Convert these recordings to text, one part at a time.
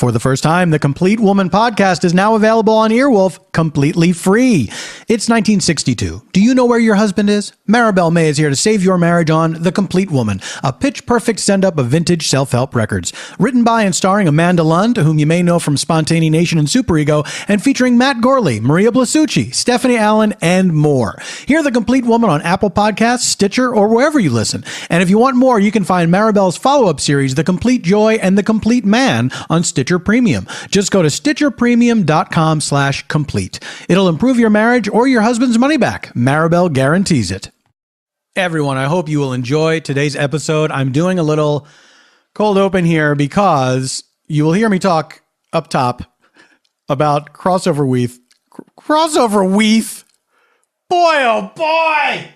For the first time, the Complete Woman podcast is now available on Earwolf completely free. It's 1962. Do you know where your husband is? Maribel May is here to save your marriage on The Complete Woman, a pitch-perfect send-up of vintage self-help records. Written by and starring Amanda Lund, whom you may know from Spontaneanation and Superego, and featuring Matt Gorley, Maria Blasucci, Stephanie Allen, and more. Hear The Complete Woman on Apple Podcasts, Stitcher, or wherever you listen. And if you want more, you can find Maribel's follow-up series, The Complete Joy and The Complete Man, on Stitcher Premium. Just go to stitcherpremium.com/complete. It'll improve your marriage or your husband's money back. Maribel guarantees it. Everyone, I hope you will enjoy today's episode. I'm doing a little cold open here because you will hear me talk up top about crossover weave. Crossover weave? Boy, oh boy!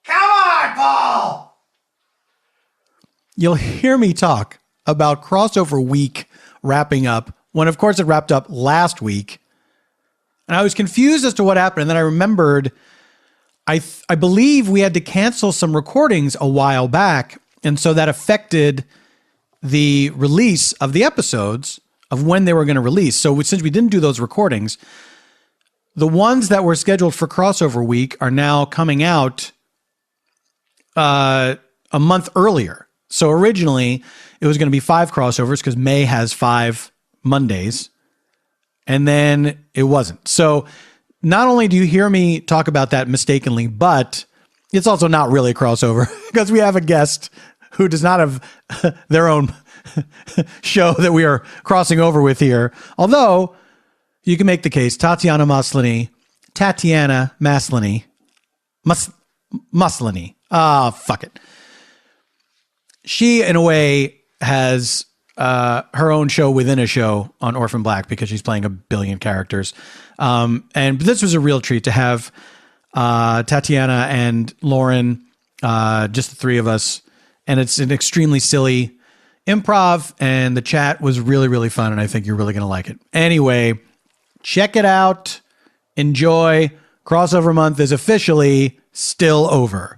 Come on, Paul! You'll hear me talk about crossover week wrapping up when, of course, it wrapped up last week. And I was confused as to what happened. And then I remembered, I believe we had to cancel some recordings a while back. And so that affected the release of the episodes of when they were going to release. So since we didn't do those recordings, the ones that were scheduled for crossover week are now coming out a month earlier. So originally it was going to be 5 crossovers because May has 5 Mondays, and then it wasn't. So not only do you hear me talk about that mistakenly, but it's also not really a crossover because we have a guest who does not have their own show that we are crossing over with here. Although you can make the case, Tatiana Maslany. Fuck it. She, in a way, has her own show within a show on Orphan Black because she's playing a billion characters. And this was a real treat to have Tatiana and Lauren, just the three of us. And it's an extremely silly improv, and the chat was really, really fun, and I think you're really going to like it. Anyway, check it out. Enjoy. Crossover month is officially still over.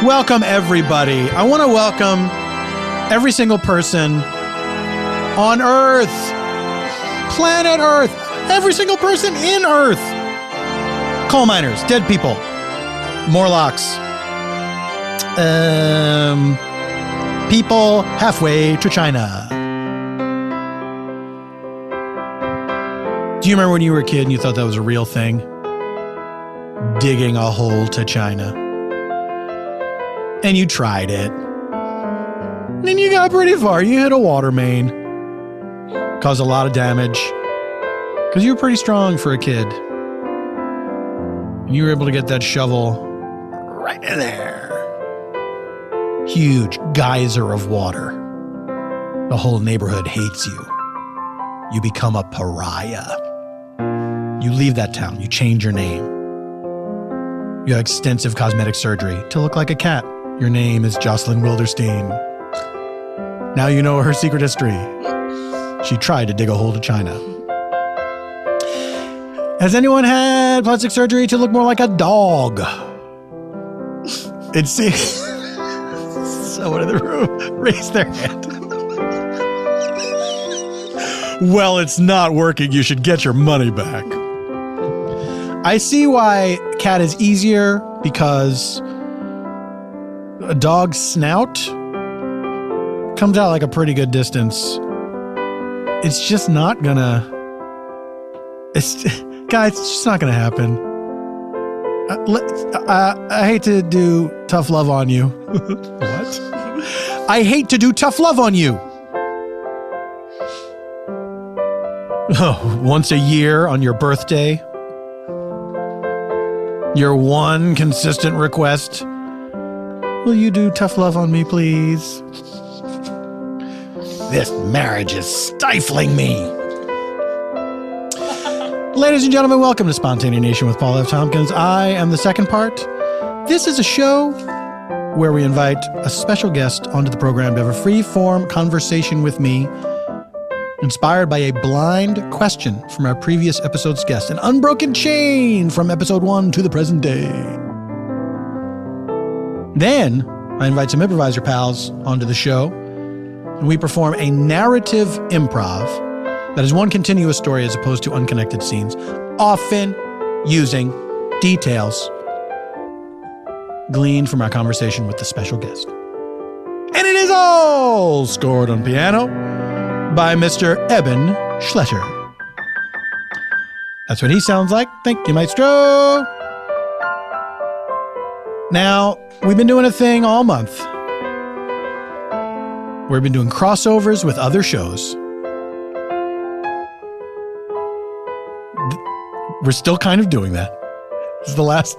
Welcome everybody. I want to welcome every single person on Earth, planet Earth, every single person in Earth. Coal miners, dead people, Morlocks, people halfway to China. Do you remember when you were a kid and you thought that was a real thing? Digging a hole to China. And you tried it. And you got pretty far. You hit a water main. Caused a lot of damage. Because you were pretty strong for a kid. And you were able to get that shovel right in there. Huge geyser of water. The whole neighborhood hates you. You become a pariah. You leave that town. You change your name. You have extensive cosmetic surgery to look like a cat. Your name is Jocelyn Wilderstein. Now you know her secret history. She tried to dig a hole to China. Has anyone had plastic surgery to look more like a dog? It seems... Someone in the room raised their hand. Well, it's not working. You should get your money back. I see why cat is easier, because a dog's snout comes out like a pretty good distance. It's just not gonna... Guys, it's just not gonna happen. I hate to do tough love on you. What? I hate to do tough love on you. Oh, once a year on your birthday. Your one consistent request. Will you do tough love on me, please? This marriage is stifling me. Ladies and gentlemen, welcome to Spontaneanation with Paul F. Tompkins. I am the second part. This is a show where we invite a special guest onto the program to have a free-form conversation with me, inspired by a blind question from our previous episode's guest, an unbroken chain from episode 1 to the present day. Then I invite some improviser pals onto the show, and we perform a narrative improv that is one continuous story as opposed to unconnected scenes, often using details gleaned from our conversation with the special guest. And it is all scored on piano by Mr. Eban Schletter. That's what he sounds like. Thank you, maestro. Now, we've been doing a thing all month. We've been doing crossovers with other shows. We're still kind of doing that. This is the last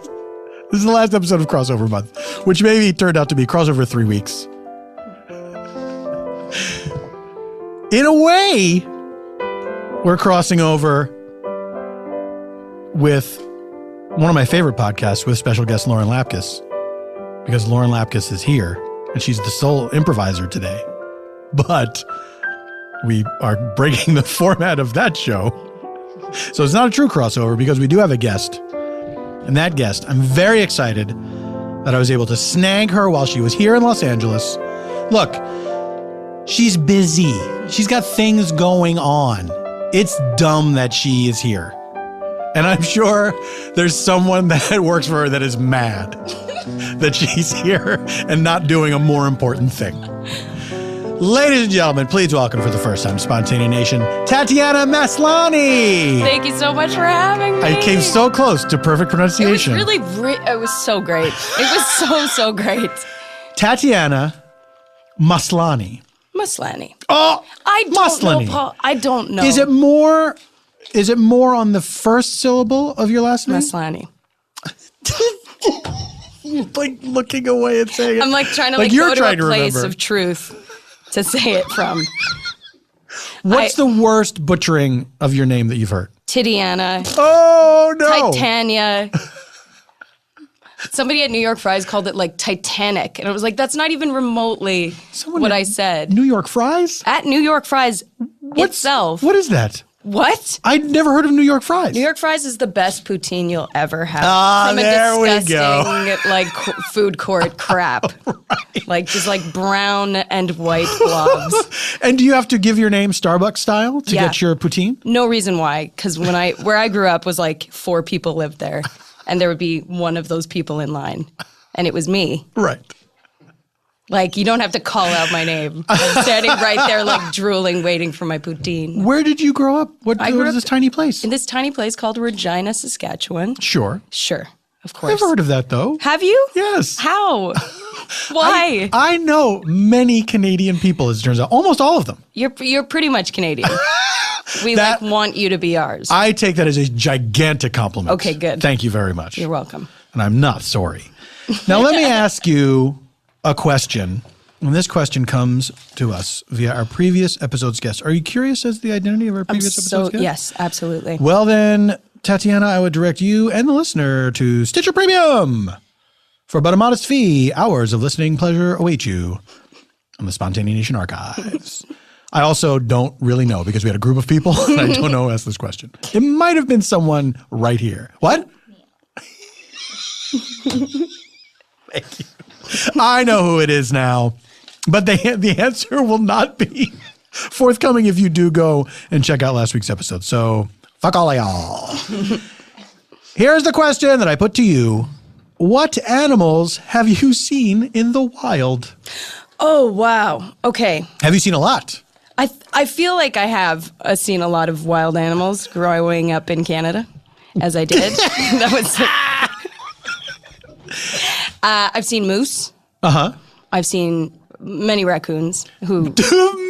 episode of Crossover Month, which maybe turned out to be Crossover 3 weeks. In a way, we're crossing over with one of my favorite podcasts with special guest Lauren Lapkus, because Lauren Lapkus is here and she's the sole improviser today. But we are breaking the format of that show. So it's not a true crossover because we do have a guest. And that guest, I'm very excited that I was able to snag her while she was here in Los Angeles. Look, she's busy. She's got things going on. It's dumb that she is here. And I'm sure there's someone that works for her that is mad that she's here and not doing a more important thing. Ladies and gentlemen, please welcome for the first time, Spontanea Nation, Tatiana Maslany. Thank you so much for having me. I came so close to perfect pronunciation. It was so great. It was so great. Tatiana Maslany. Maslany. Oh, I don't Maslany. know, Paul. I don't know. Is it more on the first syllable of your last name? Maslany. You're like looking away and saying it. I'm like trying to go to a place of truth to say it from. What's the worst butchering of your name that you've heard? Tatiana. Oh, no. Titania. Somebody at New York Fries called it like Titanic. And I was like, that's not even remotely what I said. New York Fries? At New York Fries itself. What is that? What? I'd never heard of New York Fries. New York Fries is the best poutine you'll ever have. Ah, there we go. Like food court crap. Right. Like just like brown and white blobs. And do you have to give your name Starbucks style to get your poutine? No reason why, because where I grew up was like 4 people lived there, and there would be one of those people in line, and it was me. Right. Like, you don't have to call out my name. I'm standing right there, like, drooling, waiting for my poutine. Where did you grow up? What is this tiny place? In this tiny place called Regina, Saskatchewan. Sure. Sure, of course. I've heard of that, though. Have you? Yes. How? Why? I know many Canadian people, as it turns out. Almost all of them. You're pretty much Canadian. We want you to be ours. I take that as a gigantic compliment. Okay, good. Thank you very much. You're welcome. And I'm not sorry. Now, let me ask you a question, and this question comes to us via our previous episode's guest. Are you curious as to the identity of our previous episode's guest? Yes, absolutely. Well then, Tatiana, I would direct you and the listener to Stitcher Premium. For about a modest fee, hours of listening pleasure await you on the Spontanea Nation archives. I also don't really know because we had a group of people and I don't know who asked this question. It might have been someone right here. What? Thank you. I know who it is now, but the answer will not be forthcoming if you do go and check out last week's episode. So fuck all of y'all. Here's the question that I put to you. What animals have you seen in the wild? Oh, wow. Okay. Have you seen a lot? I feel like I have seen a lot of wild animals growing up in Canada, as I did. That was... I've seen moose. Uh-huh. I've seen many raccoons who...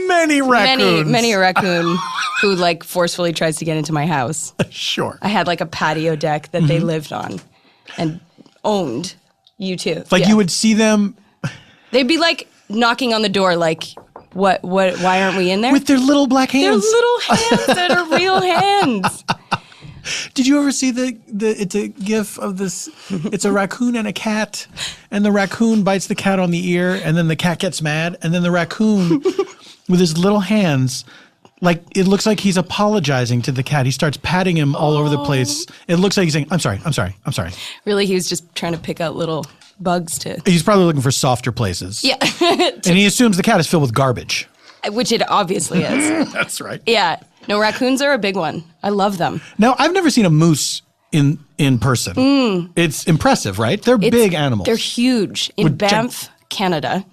Many raccoons. Many a raccoon who, like, forcefully tries to get into my house. Sure. I had, like, a patio deck that they lived on and owned. You too. Like, you would see them... They'd be, like, knocking on the door, like, what, why aren't we in there? With their little black hands. Their little hands that are real hands. Did you ever see it's a gif of this, it's a raccoon and a cat, and the raccoon bites the cat on the ear, and then the cat gets mad, and then the raccoon, with his little hands, like, it looks like he's apologizing to the cat. He starts patting him all over the place. It looks like he's saying, I'm sorry. Really, he was just trying to pick out little bugs to. He's probably looking for softer places. Yeah. And he assumes the cat is filled with garbage. Which it obviously is. That's right. Yeah. No, raccoons are a big one. I love them. Now, I've never seen a moose in person. It's impressive, right? They're big animals. They're huge. In Banff, Canada,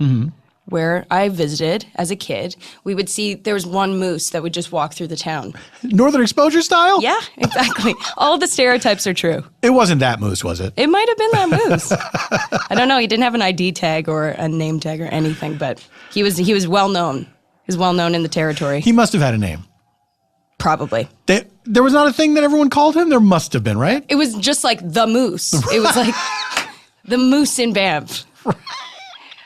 where I visited as a kid, we would see there was one moose that would just walk through the town. Northern Exposure style? Yeah, exactly. All the stereotypes are true. It wasn't that moose, was it? It might have been that moose. I don't know. He didn't have an ID tag or a name tag or anything, but he was well known. He was well known in the territory. He must have had a name. Probably. There was not a thing that everyone called him? There must have been, right? It was just like the moose. It was like the moose in Banff.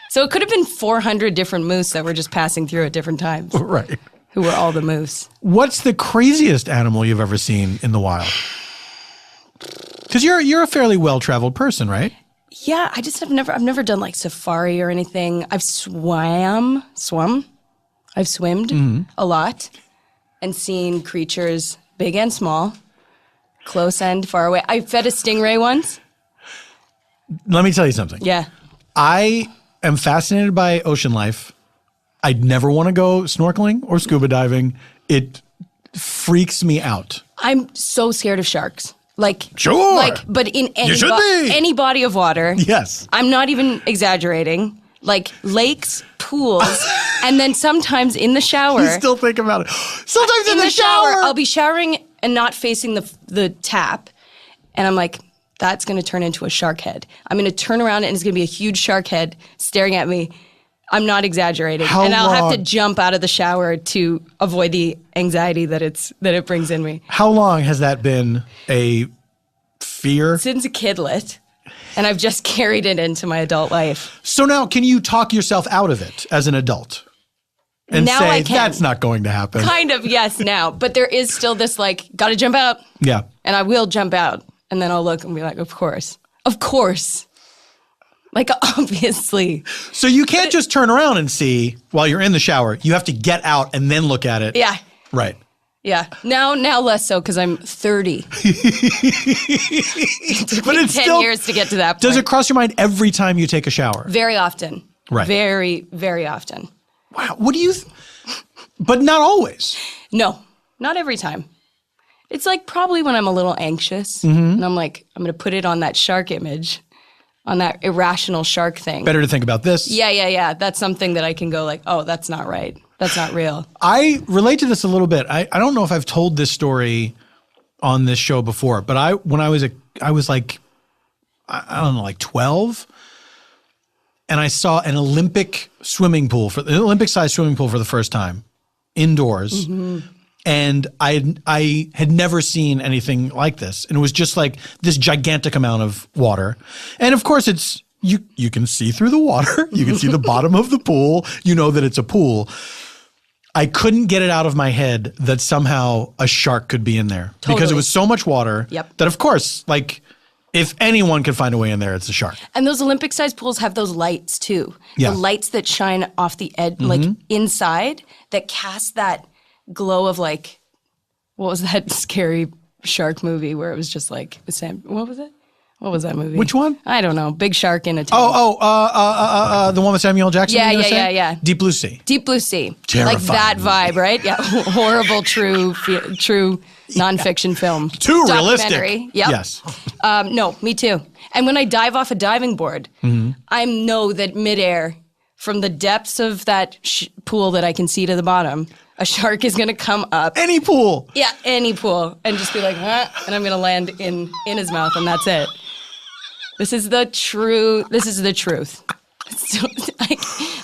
So it could have been 400 different moose that were just passing through at different times. Right. Who were all the moose. What's the craziest animal you've ever seen in the wild? Because you're a fairly well-traveled person, right? Yeah, I've never done like safari or anything. I've swum. I've swimmed a lot and seen creatures big and small, close and far away. I fed a stingray once. Let me tell you something. Yeah. I am fascinated by ocean life. I'd never want to go snorkeling or scuba diving. It freaks me out. I'm so scared of sharks. Sure. But in be. any body of water. Yes. I'm not even exaggerating. Like lakes, pools, and then sometimes in the shower. You still think about it. Sometimes in the shower. I'll be showering and not facing the tap. And I'm like, that's going to turn into a shark head. I'm going to turn around and it's going to be a huge shark head staring at me. I'm not exaggerating. I'll have to jump out of the shower to avoid the anxiety that it brings in me. How long has that been a fear? Since a kidlet. And I've just carried it into my adult life. So now, can you talk yourself out of it as an adult? And now say, I can. That's not going to happen. Kind of, yes, now. But there is still this gotta jump out. Yeah. And I will jump out. And then I'll look and be like, of course. Of course. Obviously. So you can't just turn around and see while you're in the shower. You have to get out and then look at it. Yeah. Right. Yeah. Now less so because I'm 30. It took me 10 years to get to that point. Does it cross your mind every time you take a shower? Very often. Right. Very, very often. Wow. What do you but not always. No, not every time. It's probably when I'm a little anxious and I'm like, I'm going to put it on that shark image, on that irrational shark thing. Better to think about this. Yeah. That's something that I can go oh, that's not right. That's not real. I relate to this a little bit. I don't know if I've told this story on this show before, but when I was 12, and I saw an Olympic swimming pool an Olympic-sized swimming pool for the first time, indoors, and I had never seen anything like this, and it was just this gigantic amount of water, and of course it's you can see through the water, you can see the bottom of the pool, you know that it's a pool. I couldn't get it out of my head that somehow a shark could be in there because it was so much water that, of course, if anyone could find a way in there, it's a shark. And those Olympic-sized pools have those lights too. Yeah. The lights that shine off the edge, inside, that cast that glow of what was that scary shark movie where it was just what was it? What was that movie? Which one? I don't know. Big shark in a tank. The one with Samuel Jackson? Yeah. Deep Blue Sea. Deep Blue Sea. Terrifying that vibe, right? Yeah. Horrible, true nonfiction film. Too realistic. Yep. Yes. No, me too. And when I dive off a diving board, I know that midair, from the depths of that pool that I can see to the bottom, a shark is going to come up. Any pool. Yeah, any pool. And just be like, huh? And I'm going to land in his mouth, and that's it. This is the truth.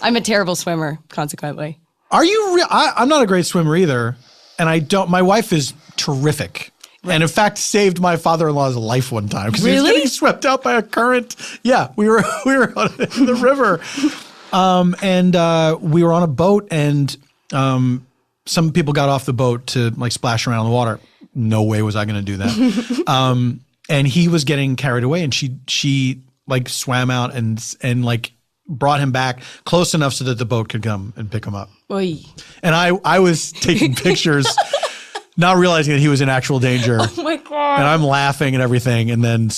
I'm a terrible swimmer, consequently. Are you I'm not a great swimmer either, and my wife is terrific. Right. And in fact, saved my father-in-law's life one time because he was getting swept out by a current. Yeah, we were in the river, and we were on a boat, and some people got off the boat to splash around in the water. No way was I going to do that. And he was getting carried away, and she swam out and brought him back close enough so that the boat could come and pick him up. Oy. And I was taking pictures, not realizing that he was in actual danger. Oh my God. And I'm laughing and everything. And then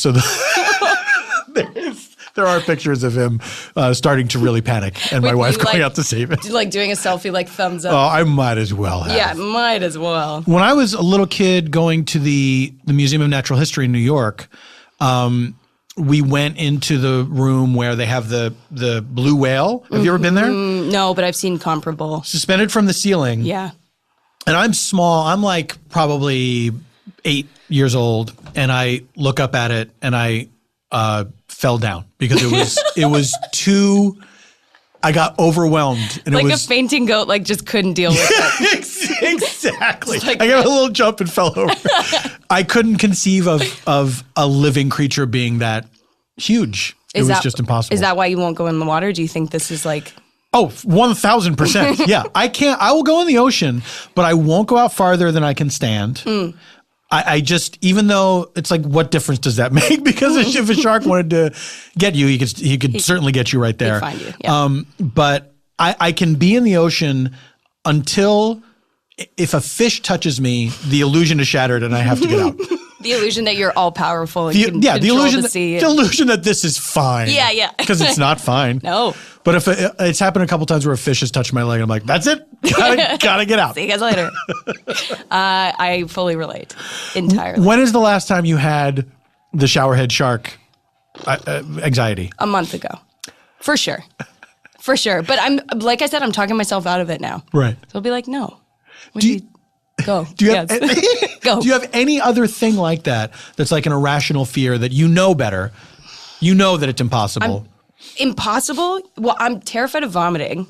There are pictures of him starting to really panic and my wife going out to save it. Like doing a selfie, like thumbs up. Oh, I might as well have. Yeah, might as well. When I was a little kid going to the Museum of Natural History in New York, we went into the room where they have the blue whale. Have you ever been there? No, but I've seen comparable. Suspended from the ceiling. Yeah. And I'm small. I'm like probably 8 years old. And I look up at it and I fell down because it was too, I got overwhelmed. And like it was a fainting goat, like just couldn't deal with it. Exactly. I gave a little jump and fell over. I couldn't conceive of a living creature being that huge. It was just impossible. Is that why you won't go in the water? Do you think this is like... Oh, 1,000%. Yeah. I will go in the ocean, but I won't go out farther than I can stand. I just, even though it's like, what difference does that make? Because if a shark wanted to get you, he could certainly get you right there. He'd find you. Yeah. But I can be in the ocean until if a fish touches me, the illusion is shattered and I have to get out. The illusion that you're all powerful and can the control illusion the sea. The illusion that this is fine. Yeah. Because it's not fine. No. But if it's happened a couple times where a fish has touched my leg, I'm like, that's it. Gotta get out. See you guys later. I fully relate entirely. When is the last time you had the showerhead shark anxiety? A month ago. For sure. But I'm, like I said, I'm talking myself out of it now. Right. So I'll be like, no. Go. Do you have, Go. Do you have any other thing like that that's like an irrational fear that you know better? You know that it's impossible. Impossible? Well, I'm terrified of vomiting.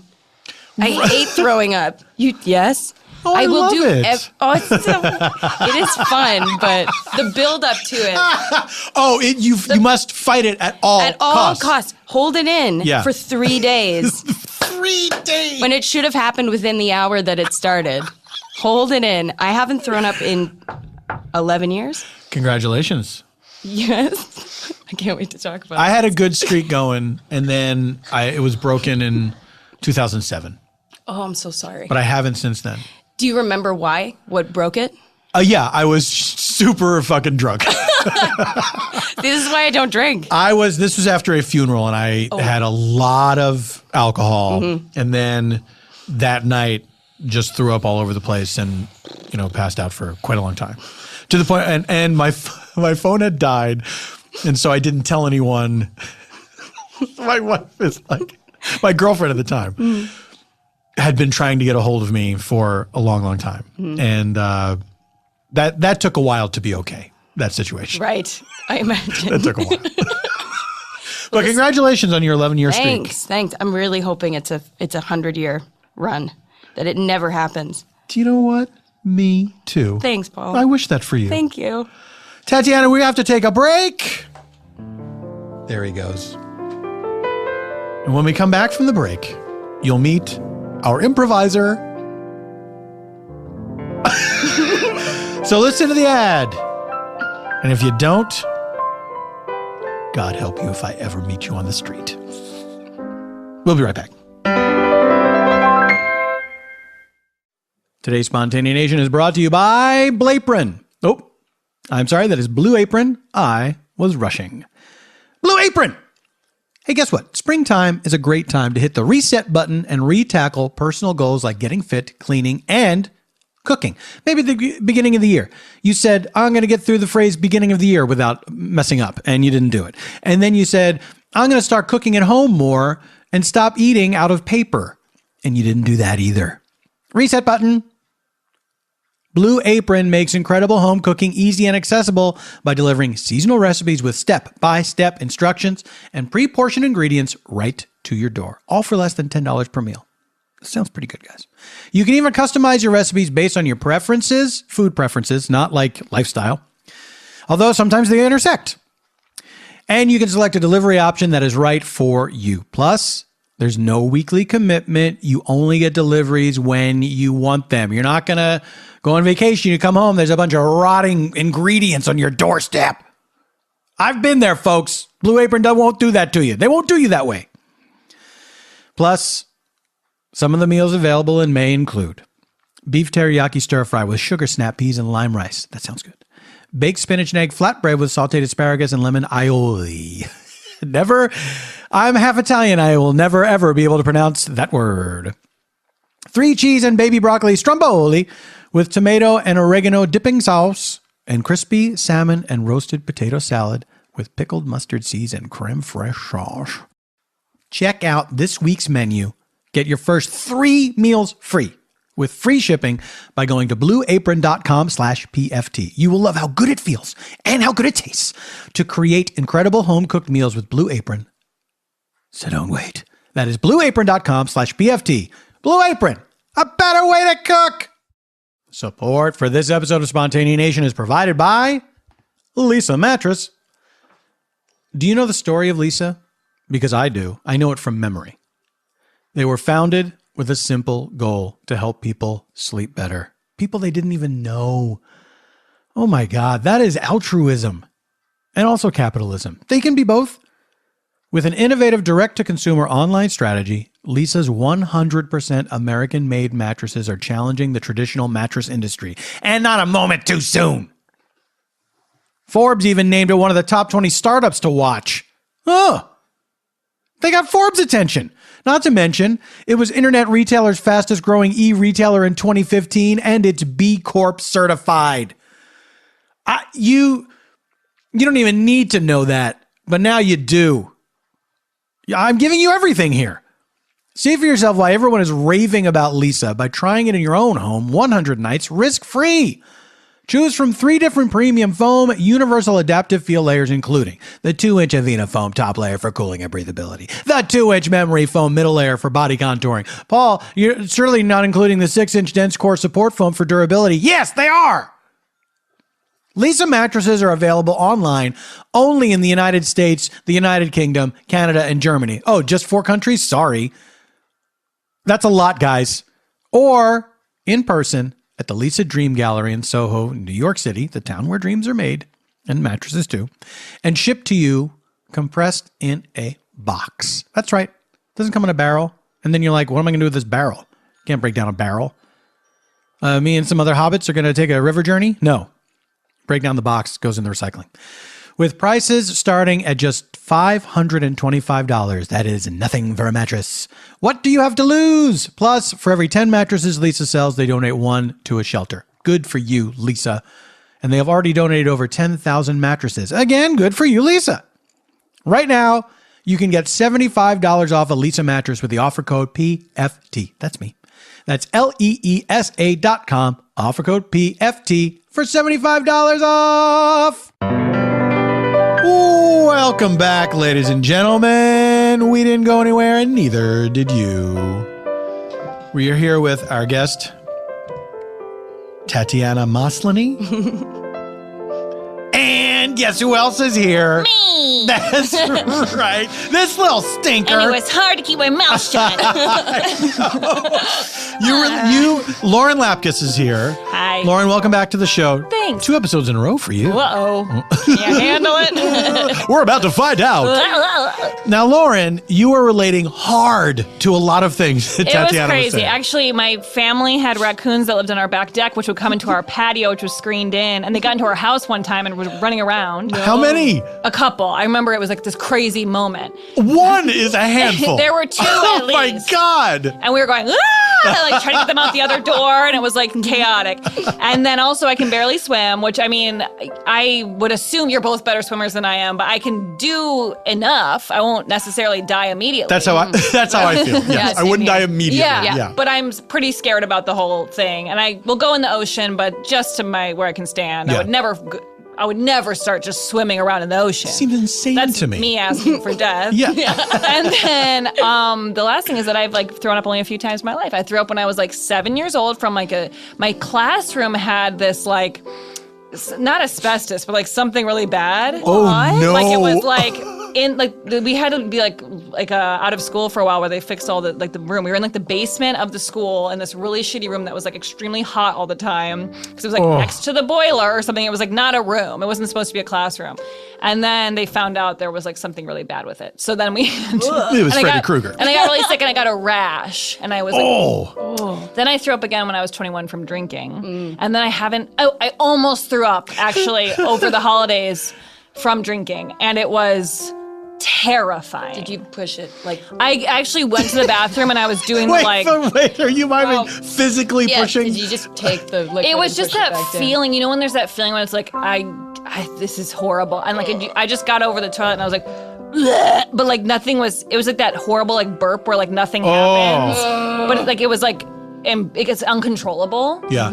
I hate throwing up. Yes? Oh, I will love do it. It is fun, but the build up to it. You must fight it at all costs. At all costs. Hold it in for 3 days. 3 days. When it should have happened within the hour that it started. Hold it in. I haven't thrown up in 11 years. Congratulations. Yes. I can't wait to talk about it. I had a good streak going, and then it was broken in 2007. Oh, I'm so sorry. But I haven't since then. Do you remember why? What broke it? Yeah, I was super fucking drunk. This is why I don't drink. This was after a funeral, and I had a lot of alcohol, and then that night just threw up all over the place and, passed out for quite a long time. To the point, and my phone had died, and so I didn't tell anyone. My wife is like, my girlfriend at the time had been trying to get a hold of me for a long, long time. And that took a while to be okay, that situation. Right. I imagine. That took a while. But congratulations on your 11-year streak. Thanks. I'm really hoping it's a 100-year run, that it never happens. Do you know what? Me too. Thanks, Paul. I wish that for you. Thank you. Tatiana, we have to take a break. There he goes. And when we come back from the break, you'll meet our improviser. So listen to the ad. And if you don't, God help you if I ever meet you on the street. We'll be right back. Today's Spontaneanation is brought to you by Blue Apron. Oh, I'm sorry, that is Blue Apron. I was rushing. Blue Apron! Hey, guess what? Springtime is a great time to hit the reset button and re-tackle personal goals like getting fit, cleaning, and cooking. Maybe the beginning of the year. You said, I'm going to get through the phrase beginning of the year without messing up, and you didn't do it. And then you said, I'm going to start cooking at home more and stop eating out of paper. And you didn't do that either. Reset button. Blue Apron makes incredible home cooking easy and accessible by delivering seasonal recipes with step-by-step instructions and pre-portioned ingredients right to your door, all for less than $10 per meal. Sounds pretty good, guys. You can even customize your recipes based on your preferences, food preferences, not like lifestyle, although sometimes they intersect. And you can select a delivery option that is right for you. Plus, there's no weekly commitment. You only get deliveries when you want them. You're not going to go on vacation. You come home, there's a bunch of rotting ingredients on your doorstep. I've been there, folks. Blue Apron won't do that to you. They won't do you that way. Plus, some of the meals available in May include beef teriyaki stir fry with sugar snap peas and lime rice. That sounds good. Baked spinach and egg flatbread with sauteed asparagus and lemon aioli. I'm half Italian. I will never, ever be able to pronounce that word. 3 cheese and baby broccoli stromboli with tomato and oregano dipping sauce and crispy salmon and roasted potato salad with pickled mustard seeds and creme fraiche sauce. Check out this week's menu. Get your first 3 meals free with free shipping by going to blueapron.com/PFT. You will love how good it feels and how good it tastes to create incredible home-cooked meals with Blue Apron. So don't wait. That is blueapron.com/PFT. Blue Apron, a better way to cook. Support for this episode of Spontaneanation is provided by Lisa Mattress. Do you know the story of Lisa? Because I do. I know it from memory. They were founded with a simple goal to help people sleep better. People they didn't even know. Oh my God, that is altruism and also capitalism. They can be both. With an innovative direct-to-consumer online strategy, Lisa's 100% American-made mattresses are challenging the traditional mattress industry, and not a moment too soon. Forbes even named it one of the top 20 startups to watch. Oh, they got Forbes' attention. Not to mention, it was Internet Retailer's fastest growing e-retailer in 2015, and it's B Corp certified. You don't even need to know that, but now you do. I'm giving you everything here. See for yourself why everyone is raving about Lisa by trying it in your own home 100 nights risk-free. Choose from 3 different premium foam, universal adaptive feel layers, including the 2-inch Avena foam top layer for cooling and breathability, the 2-inch memory foam middle layer for body contouring. Paul, you're surely not including the 6-inch dense core support foam for durability. Yes, they are! Lisa mattresses are available online only in the United States, the United Kingdom, Canada, and Germany. Oh, just 4 countries? Sorry. That's a lot, guys. Or in person at the Lisa Dream Gallery in Soho, New York City, the town where dreams are made, and mattresses too, and shipped to you compressed in a box. That's right. It doesn't come in a barrel. And then you're like, what am I going to do with this barrel? Can't break down a barrel. Me and some other hobbits are going to take a river journey? No. Break down the box, goes in the recycling. With prices starting at just $525, that is nothing for a mattress. What do you have to lose? Plus, for every 10 mattresses Lisa sells, they donate 1 to a shelter. Good for you, Lisa. And they have already donated over 10,000 mattresses. Again, good for you, Lisa. Right now, you can get $75 off a Lisa mattress with the offer code PFT. That's me. That's LEESA.com. Offer code PFT for $75 off. Welcome back, ladies and gentlemen. We didn't go anywhere, and neither did you. We are here with our guest, Tatiana Maslany. And guess who else is here? Me! That's right. This little stinker. And it was hard to keep my mouth shut. Lauren Lapkus is here. Hi. Lauren, welcome back to the show. Thanks. 2 episodes in a row for you. Uh-oh. Can you handle it? We're about to find out. Now, Lauren, you were relating hard to a lot of things that Tatiana was crazy. was saying. Actually, my family had raccoons that lived on our back deck, which would come into our patio, which was screened in, and they got into our house one time and were running around. How many? A couple. I remember it was like this crazy moment. 1 is a handful. There were 2 at Oh least. my God. And we were going, like trying to get them out the other door, and it was like chaotic. And then also I can barely swim, which I mean, I would assume you're both better swimmers than I am, but I can do enough. I won't necessarily die immediately. That's how I feel. Yes. I wouldn't die immediately. Yeah. But I'm pretty scared about the whole thing. And I will go in the ocean, but just to where I can stand. Yeah. I would never start just swimming around in the ocean. Seems insane to me. That's me asking for death. Yeah. And then the last thing is that I've like thrown up only a few times in my life. I threw up when I was like 7 years old from like my classroom had this like, not asbestos, but like something really bad. Oh, no. Like it was like we had to be like out of school for a while where they fixed all the room. We were in like the basement of the school in this really shitty room that was like extremely hot all the time because it was like next to the boiler or something. It was like not a room. It wasn't supposed to be a classroom. And then they found out there was like something really bad with it. So then we it was Freddy Krueger. And I got really sick and I got a rash and I was like, Then I threw up again when I was 21 from drinking. And then I almost threw up actually over the holidays from drinking. And it was terrified. Did you push it? Like I actually went to the bathroom and I was doing wait, are you physically pushing? Did you just take the liquid? It was just that back feeling, when there's that feeling when it's like, this is horrible. And like, I just got over the toilet and I was like, bleh, but like nothing was, it was like that horrible like burp where like nothing happens. But it was like, and it gets uncontrollable. Yeah.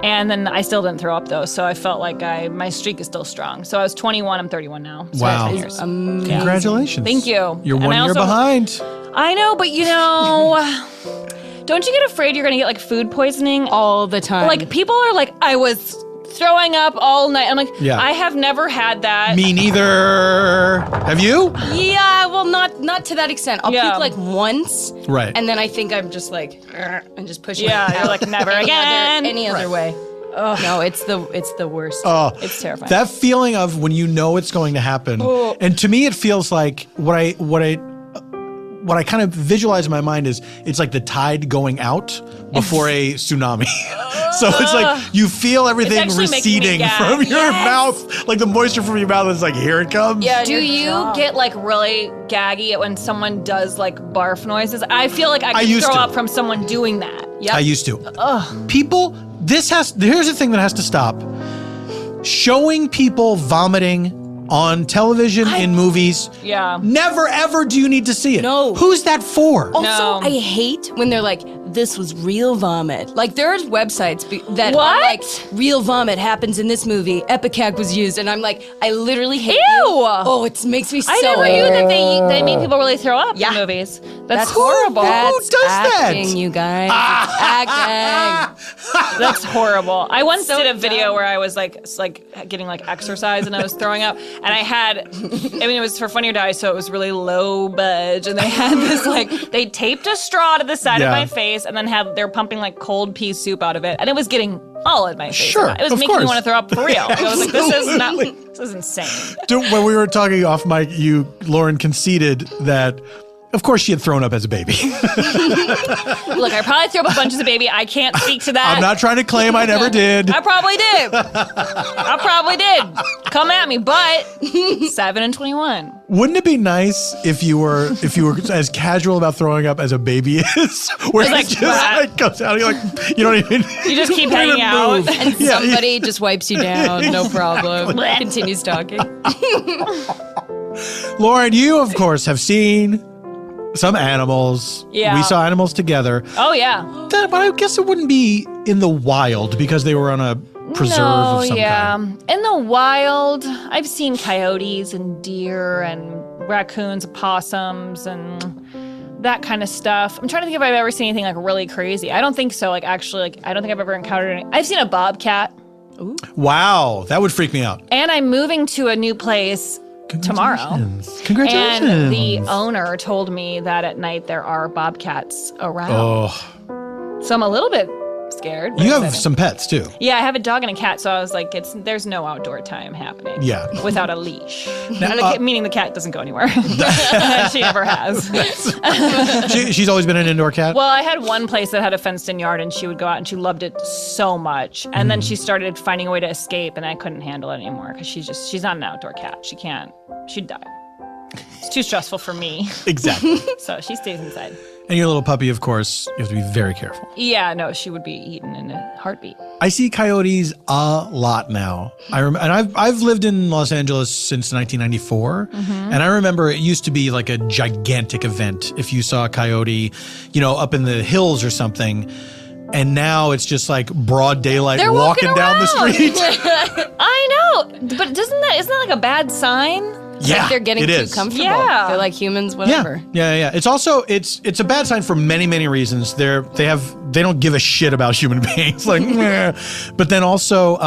And then I still didn't throw up though. So I felt like my streak is still strong. So I was 21, I'm 31 now. So wow. 10 years. Congratulations. Thank you. You're 1 year behind. I know, but don't you get afraid you're going to get like food poisoning? All the time. Like people are like, I was throwing up all night. I'm like, I have never had that. Me neither. Have you? Yeah, well, not to that extent. I'll puke like once. Right. And then I think I'm just like, and just push it. Yeah, you're like, never again. Any other way. Oh. No, it's the worst. Oh, it's terrifying. That feeling of when you know it's going to happen. And to me, it feels like what I kind of visualize in my mind is it's like the tide going out before a tsunami. So it's like you feel everything receding from your mouth, like the moisture from your mouth is like, here it comes. Yeah. Do you get like really gaggy when someone does like barf noises? I feel like I could throw up from someone doing that. Yep. I used to. People, here's the thing that has to stop. Showing people vomiting on television, in movies. Yeah. Never, ever do you need to see it. No. Who's that for? Also, I hate when they're like, this was real vomit. Like, there's websites that are like, real vomit happens in this movie. Epicac was used. And I'm like, I literally hate you. Oh, it makes me so... I never knew that they made people really throw up in movies. That's horrible. Who does acting, that? You guys. Acting. That's horrible. I once did a video where I was like getting like exercise and I was throwing up. And I had, it was for Funny or Die, so it was really low budge. And they had this they taped a straw to the side of my face and then they're pumping like cold pea soup out of it. And it was getting all in my face. Sure, it was making me want to throw up for real. I was like, this is insane. When we were talking off mic, Lauren conceded that of course she had thrown up as a baby. Look, I probably threw up a bunch as a baby. I can't speak to that. I'm not trying to claim I never did. I probably did. Come at me, but 7 and 21. Wouldn't it be nice if you were as casual about throwing up as a baby is? Where it just goes out, you're like, you don't even. You just keep hanging out, and somebody just wipes you down. No problem. Continues talking. Lauren, you of course have seen some animals. Yeah. We saw animals together. Oh, yeah. But I guess it wouldn't be in the wild because they were on a preserve of some kind. In the wild, I've seen coyotes and deer and raccoons, opossums, and that kind of stuff. I'm trying to think if I've ever seen anything like really crazy. I don't think so. Like actually, I don't think I've ever encountered any. I've seen a bobcat. Ooh. Wow, that would freak me out. And I'm moving to a new place tomorrow. Congratulations. And the owner told me that at night there are bobcats around. Oh. So I'm a little bit scared. You have some pets too. Yeah, I have a dog and a cat, so I was like, there's no outdoor time happening. Yeah. Without a leash. Now, meaning the cat doesn't go anywhere. She never has. She's always been an indoor cat? Well, I had one place that had a fenced-in yard, and she would go out, and she loved it so much. And then she started finding a way to escape, and I couldn't handle it anymore, because she's not an outdoor cat. She can't. She'd die. It's too stressful for me. Exactly. So she stays inside. And your little puppy, of course, you have to be very careful. Yeah, no, she would be eaten in a heartbeat. I see coyotes a lot now. And I've lived in Los Angeles since 1994, and I remember it used to be like a gigantic event if you saw a coyote, up in the hills or something. And now it's just like broad daylight. They're walking down the street. I know, but isn't that like a bad sign? Yeah, like they're getting too comfortable. Yeah. They're like humans, whatever. Yeah. It's also it's a bad sign for many, many reasons. They don't give a shit about human beings. Like, but then also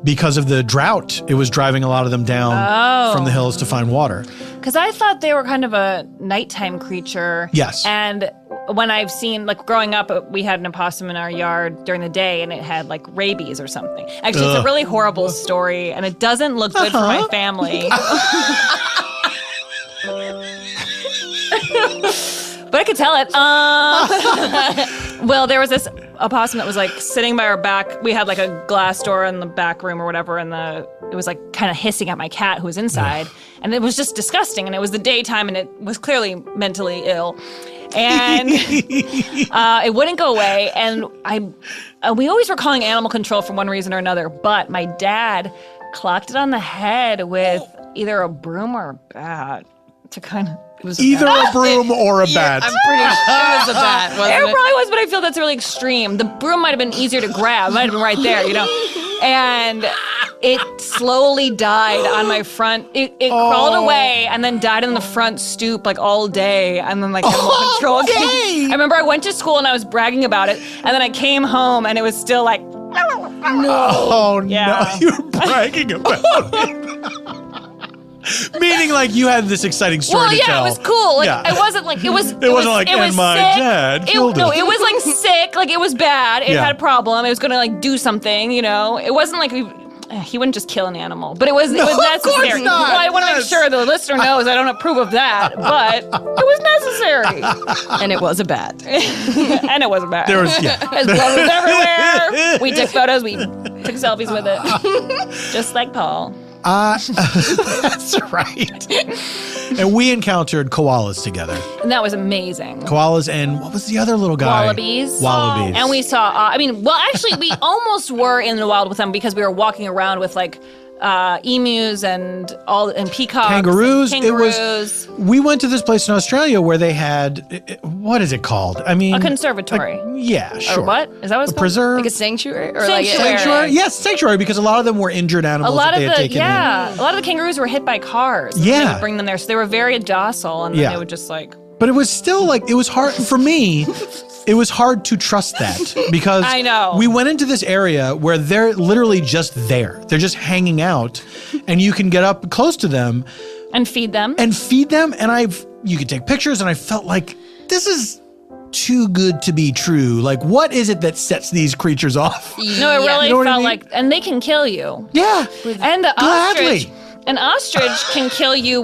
because of the drought, it was driving a lot of them down from the hills to find water. Because I thought they were kind of a nighttime creature. Yes. And when I've seen, like growing up, we had an opossum in our yard during the day and it had like rabies or something. Actually, it's a really horrible story and it doesn't look good for my family. But I could tell it. Well, there was this a possum that was like sitting by our back. We had like a glass door in the back room or whatever, and it was like kind of hissing at my cat who was inside, and it was just disgusting. And it was the daytime, and it was clearly mentally ill, and it wouldn't go away. And we always were calling animal control for one reason or another. But my dad clocked it on the head with either a broom or a bat to kind of. It was either a broom or a bat. I'm pretty sure it was a bat, wasn't it? It probably was, but I feel that's really extreme. The broom might have been easier to grab. It might have been right there, And it slowly died on my front. It crawled away and then died on the front stoop like all day. And then like animal control came. I remember I went to school and I was bragging about it. And then I came home and it was still like, no. No, you're bragging about it. Meaning, like, you had this exciting story to tell. Well, yeah, it was cool. Like, it wasn't like, it wasn't like, and my dad killed him. No, it was, like, sick. Like, it was bad. It had a problem. It was going to, like, do something, It wasn't like he wouldn't just kill an animal. But it was necessary. Of course not. Well, I want to make sure the listener knows I don't approve of that. But it was necessary. And it was a bat. And it wasn't bad. There was, His blood was everywhere. We took photos. We took selfies with it. Just like Paul. That's right. And we encountered koalas together. And that was amazing. Koalas and what was the other little guy? Wallabies. Wallabies. And we saw, actually, we almost were in the wild with them because we were walking around with like emus and peacocks. Kangaroos. Kangaroos. We went to this place in Australia where they had, what is it called? I mean, a conservatory. Yeah, sure. Or what? Is that what it's a called? preserve? Like a sanctuary? Or Sanctuary? Yes, sanctuary, because a lot of them were injured animals that they had taken in. A lot of the kangaroos were hit by cars. Yeah. They would bring them there. So they were very docile and then they would just like. But it was still like, it was hard for me. It was hard to trust that because I know. We went into this area where they're literally just there. They're just hanging out and you can get up close to them. And feed them. And you could take pictures and I felt like this is too good to be true. Like, what is it that sets these creatures off? No, it really felt like, and they can kill you. Yeah. And the Gladly. ostrich can kill you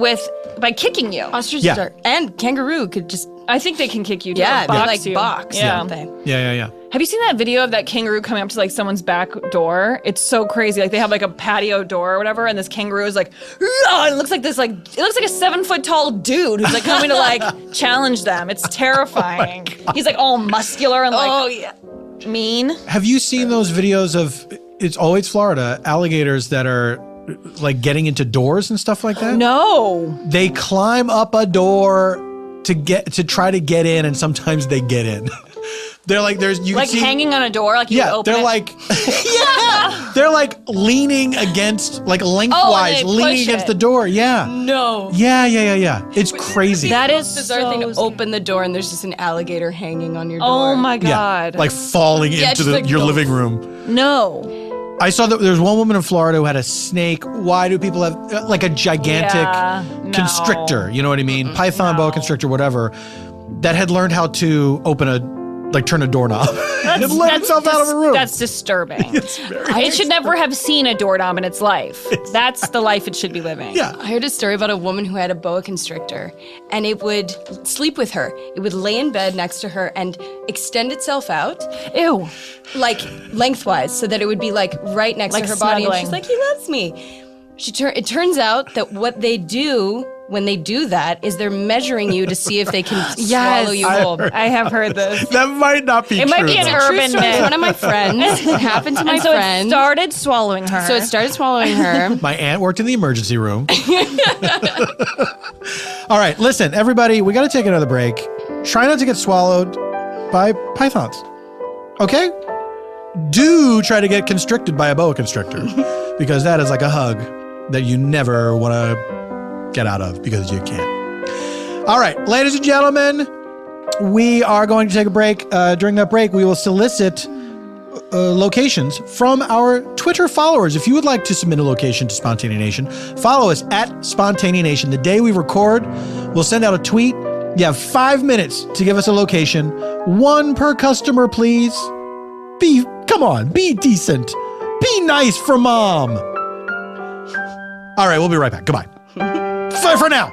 by kicking you. Ostriches and kangaroo could just. I think they can kick you. Yeah, box you. box. Yeah. Yeah. Have you seen that video of that kangaroo coming up to like someone's back door? It's so crazy. Like they have like a patio door or whatever, and this kangaroo is like, and it looks like a 7-foot tall dude who's like coming to like challenge them. It's terrifying. He's like all muscular and like mean. Have you seen those videos of, it's always Florida, alligators that are like getting into doors and stuff like that? No. They climb up a door to try to get in, and sometimes they get in. They're like, hanging on a door, like you open they're it. like, they're like leaning against, like lengthwise, leaning against the door. Yeah. No. Yeah. It's crazy. That is bizarre thing to open the door and there's just an alligator hanging on your door. Oh my God. Yeah, like falling into your living room. No. I saw that there's one woman in Florida who had a snake. Why do people have like a gigantic constrictor? You know what I mean? Python, boa constrictor, whatever, that had learned how to turn a doorknob and let itself out of a room. That's disturbing. It should never have seen a doorknob in its life. That's the life it should be living. Yeah. I heard a story about a woman who had a boa constrictor and it would sleep with her. It would lay in bed next to her and extend itself out. Ew. Like lengthwise so that it would be like right next to her body. And snuggling. she's like, he loves me. It turns out that what they do when they do that is they're measuring you to see if they can swallow you whole. I have heard this. That might not be true. It might be an urban myth. One of my friends. It happened to my friend. It started swallowing her. So it started swallowing her. My aunt worked in the emergency room. All right, listen, everybody, we got to take another break. Try not to get swallowed by pythons. Okay? Do try to get constricted by a boa constrictor because that is like a hug that you never want to get out of because you can't. All right, ladies and gentlemen, we are going to take a break. During that break, we will solicit locations from our Twitter followers. If you would like to submit a location to Spontanea Nation, follow us at Spontanea Nation. The day we record, we'll send out a tweet. You have 5 minutes to give us a location. One per customer, please. Come on, be decent. Be nice for mom. All right, we'll be right back. Goodbye. Bye for now.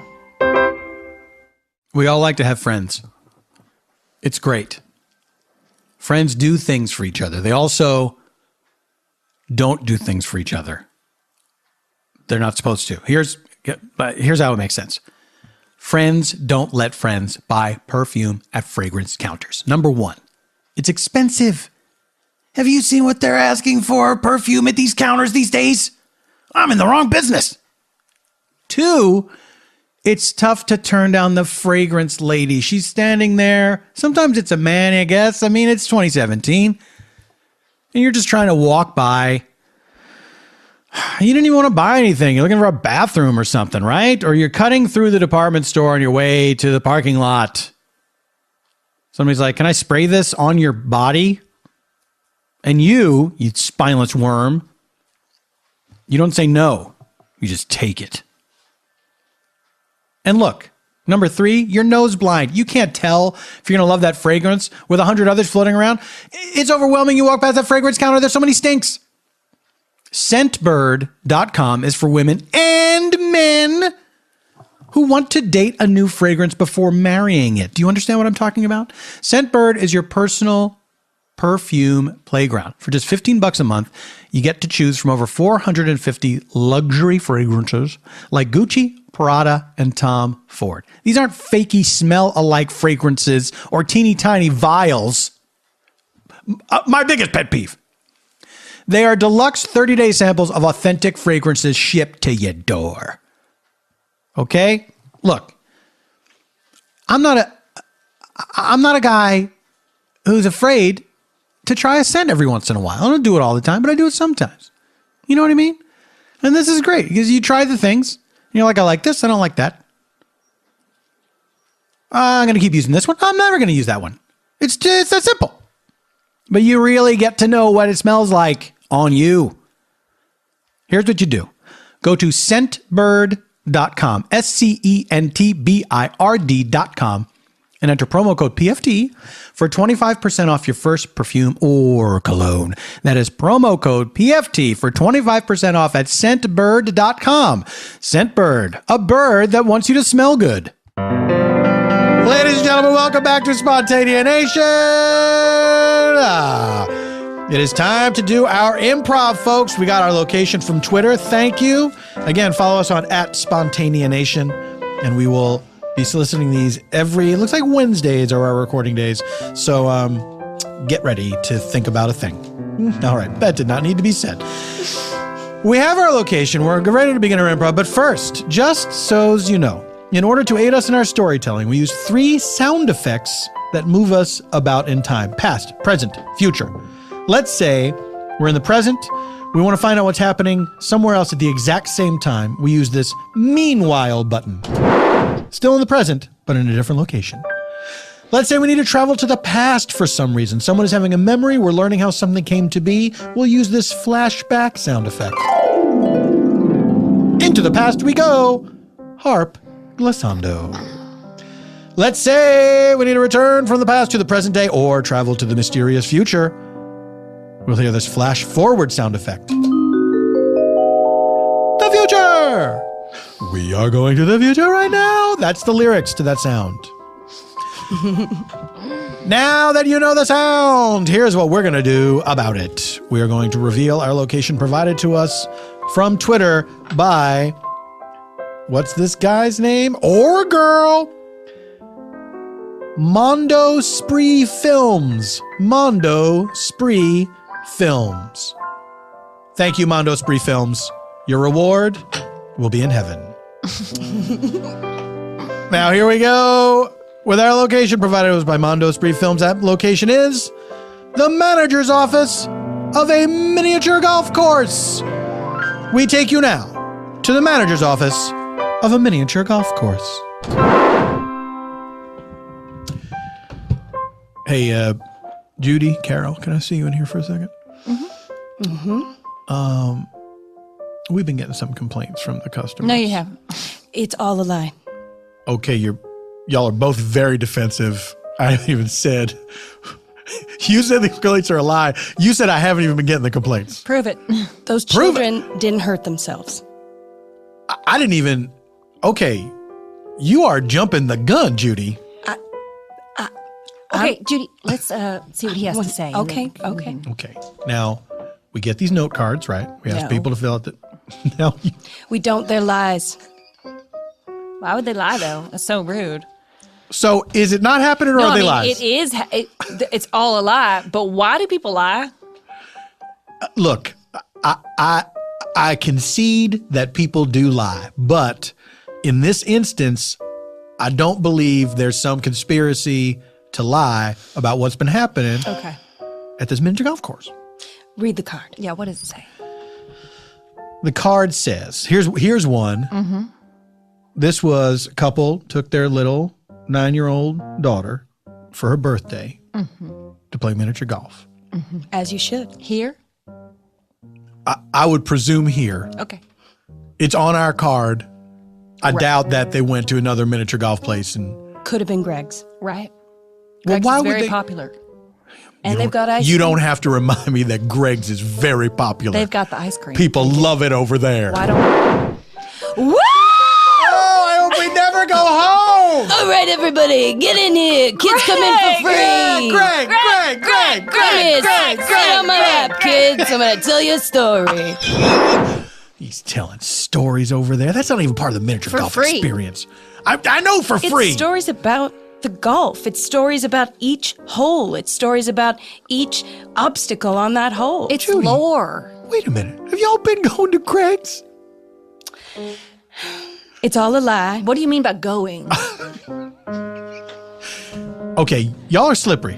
We all like to have friends. It's great. Friends do things for each other. They also don't do things for each other. They're not supposed to. Here's how it makes sense. Friends don't let friends buy perfume at fragrance counters. Number one, it's expensive. Have you seen what they're asking for perfume at these counters these days? I'm in the wrong business. Two, it's tough to turn down the fragrance lady. She's standing there. Sometimes it's a man, I guess. I mean, it's 2017. And you're just trying to walk by. You didn't even want to buy anything. You're looking for a bathroom or something, right? Or you're cutting through the department store on your way to the parking lot. Somebody's like, can I spray this on your body? And you spineless worm, you don't say no. You just take it. And look, number three, you're nose blind. You can't tell if you're going to love that fragrance with 100 others floating around. It's overwhelming. You walk past that fragrance counter, there's so many stinks. Scentbird.com is for women and men who want to date a new fragrance before marrying it. Do you understand what I'm talking about? Scentbird is your personal perfume playground. For just $15 a month, you get to choose from over 450 luxury fragrances like Gucci, Prada, and Tom Ford. These aren't fakey smell-alike fragrances or teeny tiny vials. My biggest pet peeve. They are deluxe 30-day samples of authentic fragrances shipped to your door. Okay? Look, I'm not a guy who's afraid to try a scent every once in a while. I don't do it all the time, but I do it sometimes. You know what I mean? And this is great because you try the things. And you're like, I like this. I don't like that. I'm going to keep using this one. I'm never going to use that one. It's that simple. But you really get to know what it smells like on you. Here's what you do. Go to scentbird.com, SCENTBIRD.com, and enter promo code PFT for 25% off your first perfume or cologne. That is promo code PFT for 25% off at scentbird.com. Scentbird, a bird that wants you to smell good. Ladies and gentlemen, welcome back to SPONTANEANATION. It is time to do our improv, folks. We got our location from Twitter. Thank you. Again, follow us on @SpontaneaNation, and we will be soliciting these it looks like Wednesdays are our recording days. So get ready to think about a thing. All right, that did not need to be said. We have our location. We're ready to begin our improv. But first, just so you know, in order to aid us in our storytelling, we use 3 sound effects that move us about in time: past, present, future. Let's say we're in the present. We want to find out what's happening somewhere else at the exact same time. We use this meanwhile button. Still in the present, but in a different location. Let's say we need to travel to the past for some reason. Someone is having a memory. We're learning how something came to be. We'll use this flashback sound effect. Into the past we go. Harp glissando. Let's say we need to return from the past to the present day or travel to the mysterious future. We'll hear this flash forward sound effect. The future! We are going to the future right now. That's the lyrics to that sound. Now that you know the sound, here's what we're going to do about it. We are going to reveal our location provided to us from Twitter by, what's this guy's name? Or girl? Mondo Spree Films. Mondo Spree Films. Thank you, Mondo Spree Films. Your reward will be in heaven. Now, here we go with our location provided to us by Mondo Spree Films. That location is the manager's office of a miniature golf course. We take you now to the manager's office of a miniature golf course. Hey, Judy, Carol, can I see you in here for a second? We've been getting some complaints from the customers. No, you haven't. It's all a lie. Okay, y'all are both very defensive. I haven't even said. You said the complaints are a lie. You said I haven't even been getting the complaints. Prove it. Those children didn't hurt themselves. I didn't even. Okay, you are jumping the gun, Judy. Okay, Judy, let's see what he has to say. Okay. Okay. Now, we get these note cards, right? We ask No. people to fill out the... No. We don't. They're lies. Why would they lie, though? That's so rude. So, is it not happening or No, are I they mean, lies? it is. It's all a lie. But why do people lie? Look, I concede that people do lie, but in this instance, I don't believe there's some conspiracy to lie about what's been happening Okay. at this miniature golf course. Read the card. Yeah, what does it say? The card says, here's one. Mm-hmm. This was a couple took their little 9-year-old daughter for her birthday to play miniature golf. As you should. Here? I would presume here. Okay. It's on our card. I doubt that they went to another miniature golf place and Could have been Greg's. Right. well, Greg's why is would very they? popular. And they've got ice You cream. don't have to remind me that Greg's is very popular. They've got the ice cream. People love it over there. Why don't Woo! Oh, I hope we never go home. All right, everybody, get in here. Kids come in for free. Greg. Come here, sit on my lap, kids. I'm going to tell you a story. He's telling stories over there. That's not even part of the miniature For golf free. experience. I know for free. It's stories about the golf. It's stories about each hole. It's stories about each obstacle on that hole. it's lore? Wait a minute. Have y'all been going to Greg's? It's all a lie. What do you mean by going? Okay, y'all are slippery.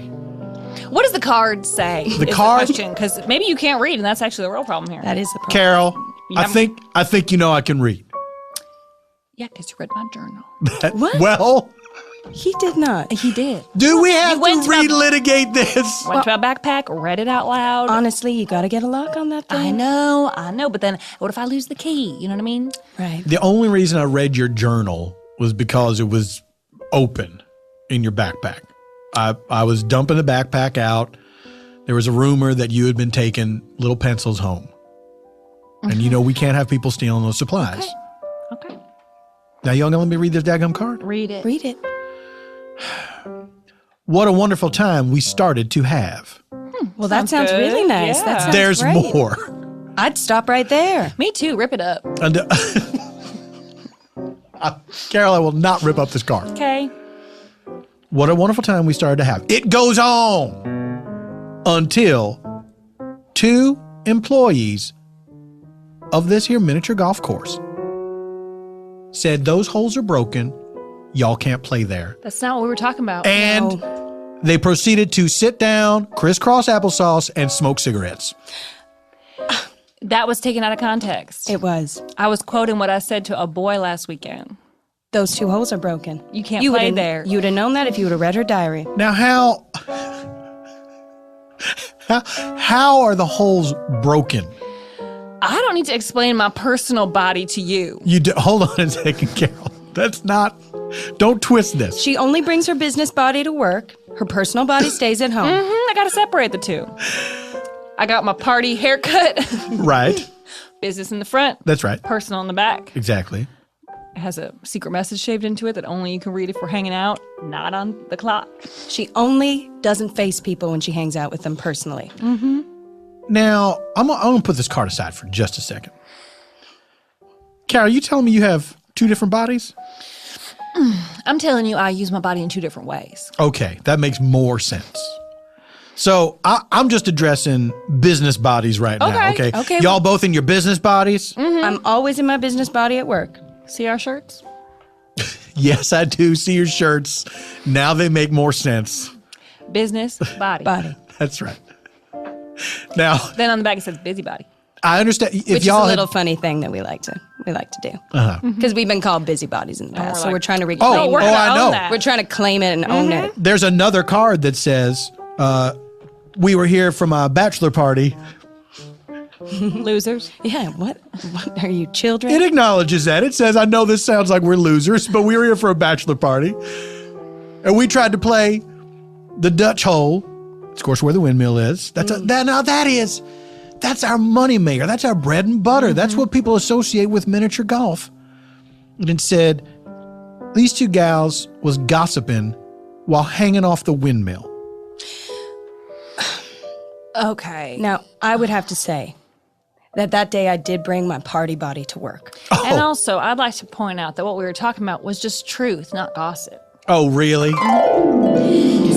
What does the card say? The card- question, because maybe you can't read, and that's actually the real problem here. That is the problem. Carol, You I haven't- think you know I can read. Yeah, because you read my journal. What? Well, He did not. He did. do we have went to to my- relitigate this? Went to a backpack, read it out loud. Honestly, you got to get a lock on that thing. I know, but then what if I lose the key? You know what I mean? Right. The only reason I read your journal was because it was open in your backpack. I was dumping the backpack out. There was a rumor that you had been taking little pencils home. And you know we can't have people stealing those supplies. Okay. Now y'all gonna let me read this daggum card? Read it. Read it. What a wonderful time we started to have. Well, that sounds good. really nice. Yeah. That sounds There's great. more. I'd stop right there. Me too. Rip it up. And, Carol, I will not rip up this card. Okay. What a wonderful time we started to have. It goes on until 2 employees of this here miniature golf course said those holes are broken. Y'all can't play there. That's not what we were talking about. And they proceeded to sit down, crisscross applesauce, and smoke cigarettes. That was taken out of context. It was. I was quoting what I said to a boy last weekend. Those 2 holes are broken. You can't play would've- there. You would have known that if you would have read her diary. Now, how are the holes broken? I don't need to explain my personal body to you. You do, hold on a second, Carol. That's not. Don't twist this. She only brings her business body to work. Her personal body stays at home. I got to separate the two. I got my party haircut, Right. business in the front, That's right. personal in the back. Exactly. It has a secret message shaved into it that only you can read if we're hanging out, not on the clock. She only doesn't face people when she hangs out with them personally. Now, I'm going to put this card aside for just a second. Carol, you telling me you have 2 different bodies? I'm telling you, I use my body in 2 different ways. Okay, that makes more sense. So I'm just addressing business bodies right now, okay? Okay. Y'all both in your business bodies? I'm always in my business body at work. See our shirts? Yes, I do see your shirts. Now they make more sense. Business, body. Body. That's right. Now, Then on the back it says busybody. I understand if Which y'all is a had- little funny thing that we like to do. Because we've been called busybodies in the past, so like- we're trying to reclaim we're that. gonna I own know. that. We're trying to claim it and own it. There's another card that says, we were here from a bachelor party. Losers. Yeah, what are you, children? It acknowledges that. It says, I know this sounds like we're losers, but we were here for a bachelor party. And we tried to play the Dutch hole. Of course, where the windmill is. That's our money maker. That's our bread and butter. That's what people associate with miniature golf. And it said, these 2 gals was gossiping while hanging off the windmill. Okay. Now, I would have to say that day I did bring my party body to work. And also, I'd like to point out that what we were talking about was just truth, not gossip. Oh, really?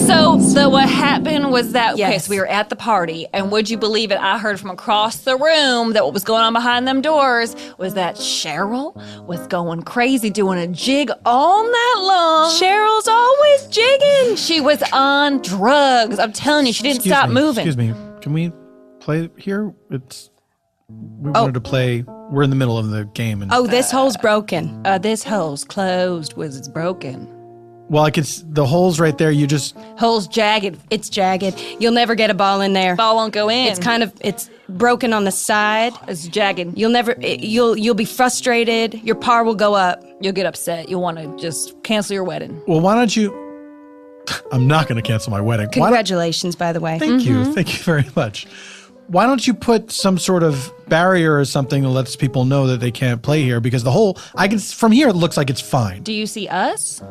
So what happened was that, okay, Yes. so we were at the party, and would you believe it, I heard from across the room that what was going on behind them doors was that Cheryl was going crazy, doing a jig all night long. Cheryl's always jigging. She was on drugs. I'm telling you, she didn't stop moving. Excuse me. Can we play here? We wanted to play. We're in the middle of the game. And, Oh, this hole's broken. This hole's closed, it's broken. well, the hole's right there. You just... Hole's jagged. It's jagged. You'll never get a ball in there. Ball won't go in. It's broken on the side. It's jagged. You'll be frustrated. Your par will go up. You'll get upset. You'll want to just cancel your wedding. Well, why don't you... I'm not going to cancel my wedding. Congratulations, by the way. Thank you. Thank you very much. Why don't you put some sort of barrier or something that lets people know that they can't play here? Because the hole, from here, it looks like it's fine. Do you see us?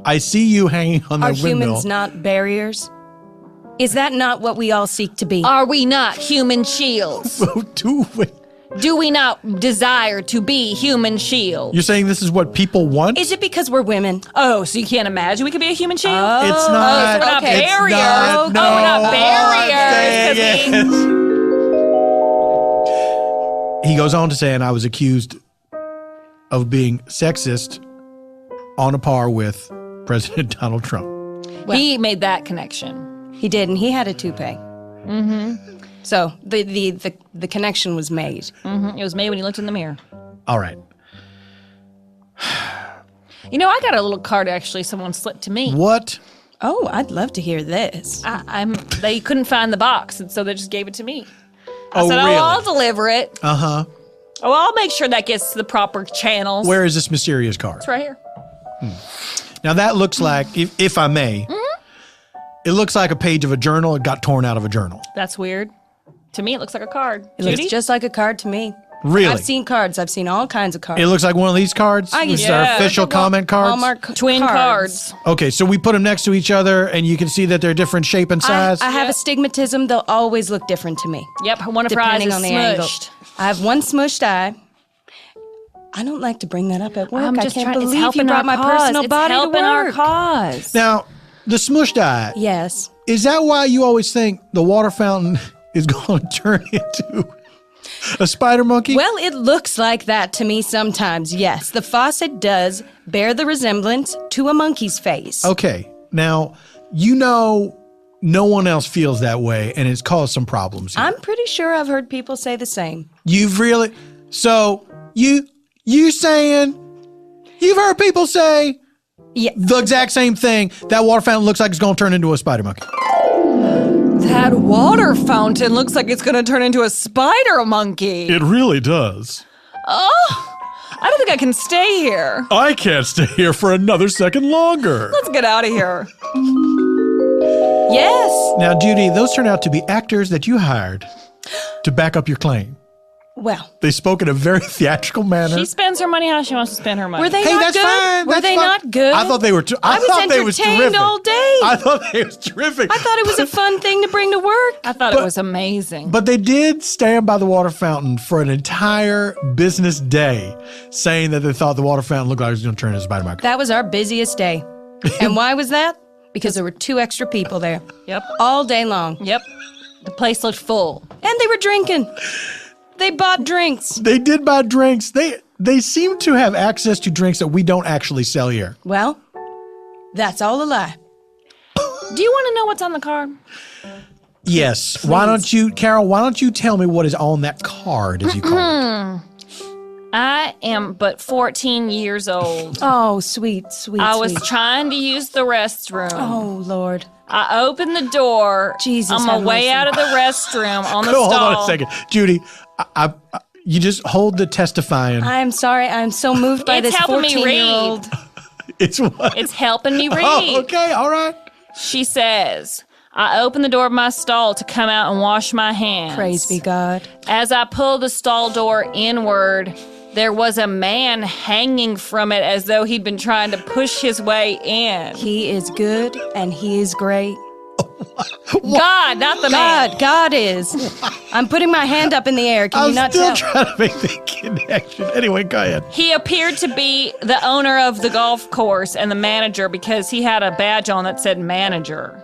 I see you hanging on Are the windmill. humans not barriers? Is that not what we all seek to be? Are we not human shields? Do we not desire to be human shields? You're saying this is what people want? Is it because we're women? Oh, so you can't imagine we could be a human shield? It's not. so we're not it's barriers. not, no, we're not barriers. dang 'cause it. He goes on to say, and I was accused of being sexist on a par with President Donald Trump. he made that connection. He did, and he had a toupee. So the connection was made. It was made when he looked in the mirror. All right. You know, I got a little card actually someone slipped to me. What? Oh, I'd love to hear this. They couldn't find the box, and so they just gave it to me. I Oh, said, really? I'll deliver it. Uh-huh. Oh, I'll make sure that gets to the proper channels. Where is this mysterious card? It's right here. Now that looks like, if I may, it looks like a page of a journal. It got torn out of a journal. That's weird. To me, it looks like a card. It Judy? looks just like a card to me. Really? I've seen cards. I've seen all kinds of cards. It looks like one of these cards? This is our yeah. official comment cards? Hallmark Twin cards. Okay, so we put them next to each other, and you can see that they're different shape and size? I have astigmatism. They'll always look different to me. Yep, one of her eyes Depending is on the angle. smushed. I have one smushed eye. I don't like to bring that up at work. I'm I just can't trying. It's believe helping you brought our my cause. personal It's body to helping our work. cause. Now, the smushed eye, Yes. is that why you always think the water fountain is going to turn into a spider monkey? Well, it looks like that to me sometimes, yes. The faucet does bear the resemblance to a monkey's face. Okay, now, you know no one else feels that way, and it's caused some problems here. I'm pretty sure I've heard people say the same. You've really... So, you saying... You've heard people say Yeah. the exact same thing. That water fountain looks like it's going to turn into a spider monkey. That water fountain looks like it's going to turn into a spider monkey. It really does. Oh, I don't think I can stay here. I can't stay here for another second longer. Let's get out of here. Yes. Now, Judy, those turn out to be actors that you hired to back up your claim. Well, They spoke in a very theatrical manner. She spends her money how she wants to spend her money. were they Hey, not that's good? fine. Were That's they fine. not good? I thought they were. I was thought they was entertained terrific. all day. I thought they was terrific. I thought it was a fun thing to bring to work. I thought it was amazing. But they did stand by the water fountain for an entire business day, saying that they thought the water fountain looked like it was going to turn into a spider monkey. That was our busiest day. And why was that? Because there were 2 extra people there Yep. all day long. Yep. The place looked full. And they were drinking. They bought drinks. They did buy drinks. They seem to have access to drinks that we don't actually sell here. Well, that's all a lie. Do you want to know what's on the card? Yes. Why don't you, Carol? Why don't you tell me what is on that card, as you call it? I am but 14 years old. Oh, sweet. I was trying to use the restroom. Oh, Lord. I opened the door. Jesus, on have my way mercy. out of the restroom on the Hold stall. on a second, Judy. You just hold the testifying. I'm sorry. I'm so moved by It's this helping me 14-year-old. It's what? It's helping me read. Oh, okay, all right. She says, I opened the door of my stall to come out and wash my hands. Praise be God. As I pull the stall door inward, there was a man hanging from it as though he'd been trying to push his way in. He is good and he is great. God, not the man. God is. I'm putting my hand up in the air. Can you not tell? I'm still trying to make the connection. Anyway, go ahead. He appeared to be the owner of the golf course and the manager because he had a badge on that said manager.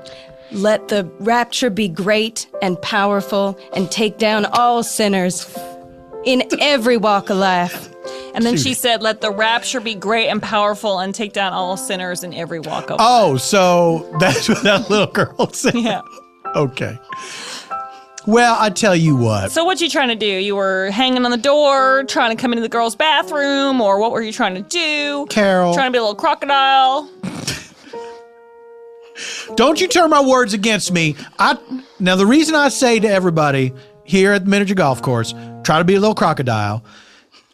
Let the rapture be great and powerful and take down all sinners in every walk of life. And then she said, let the rapture be great and powerful and take down all sinners in every walk of life. Oh, so that's what that little girl said? Yeah. Okay. Well, I tell you what. So what you trying to do? You were hanging on the door, trying to come into the girls' bathroom, or what were you trying to do? Carol. Trying to be a little crocodile? Don't you turn my words against me. Now, the reason I say to everybody here at the miniature golf course, try to be a little crocodile,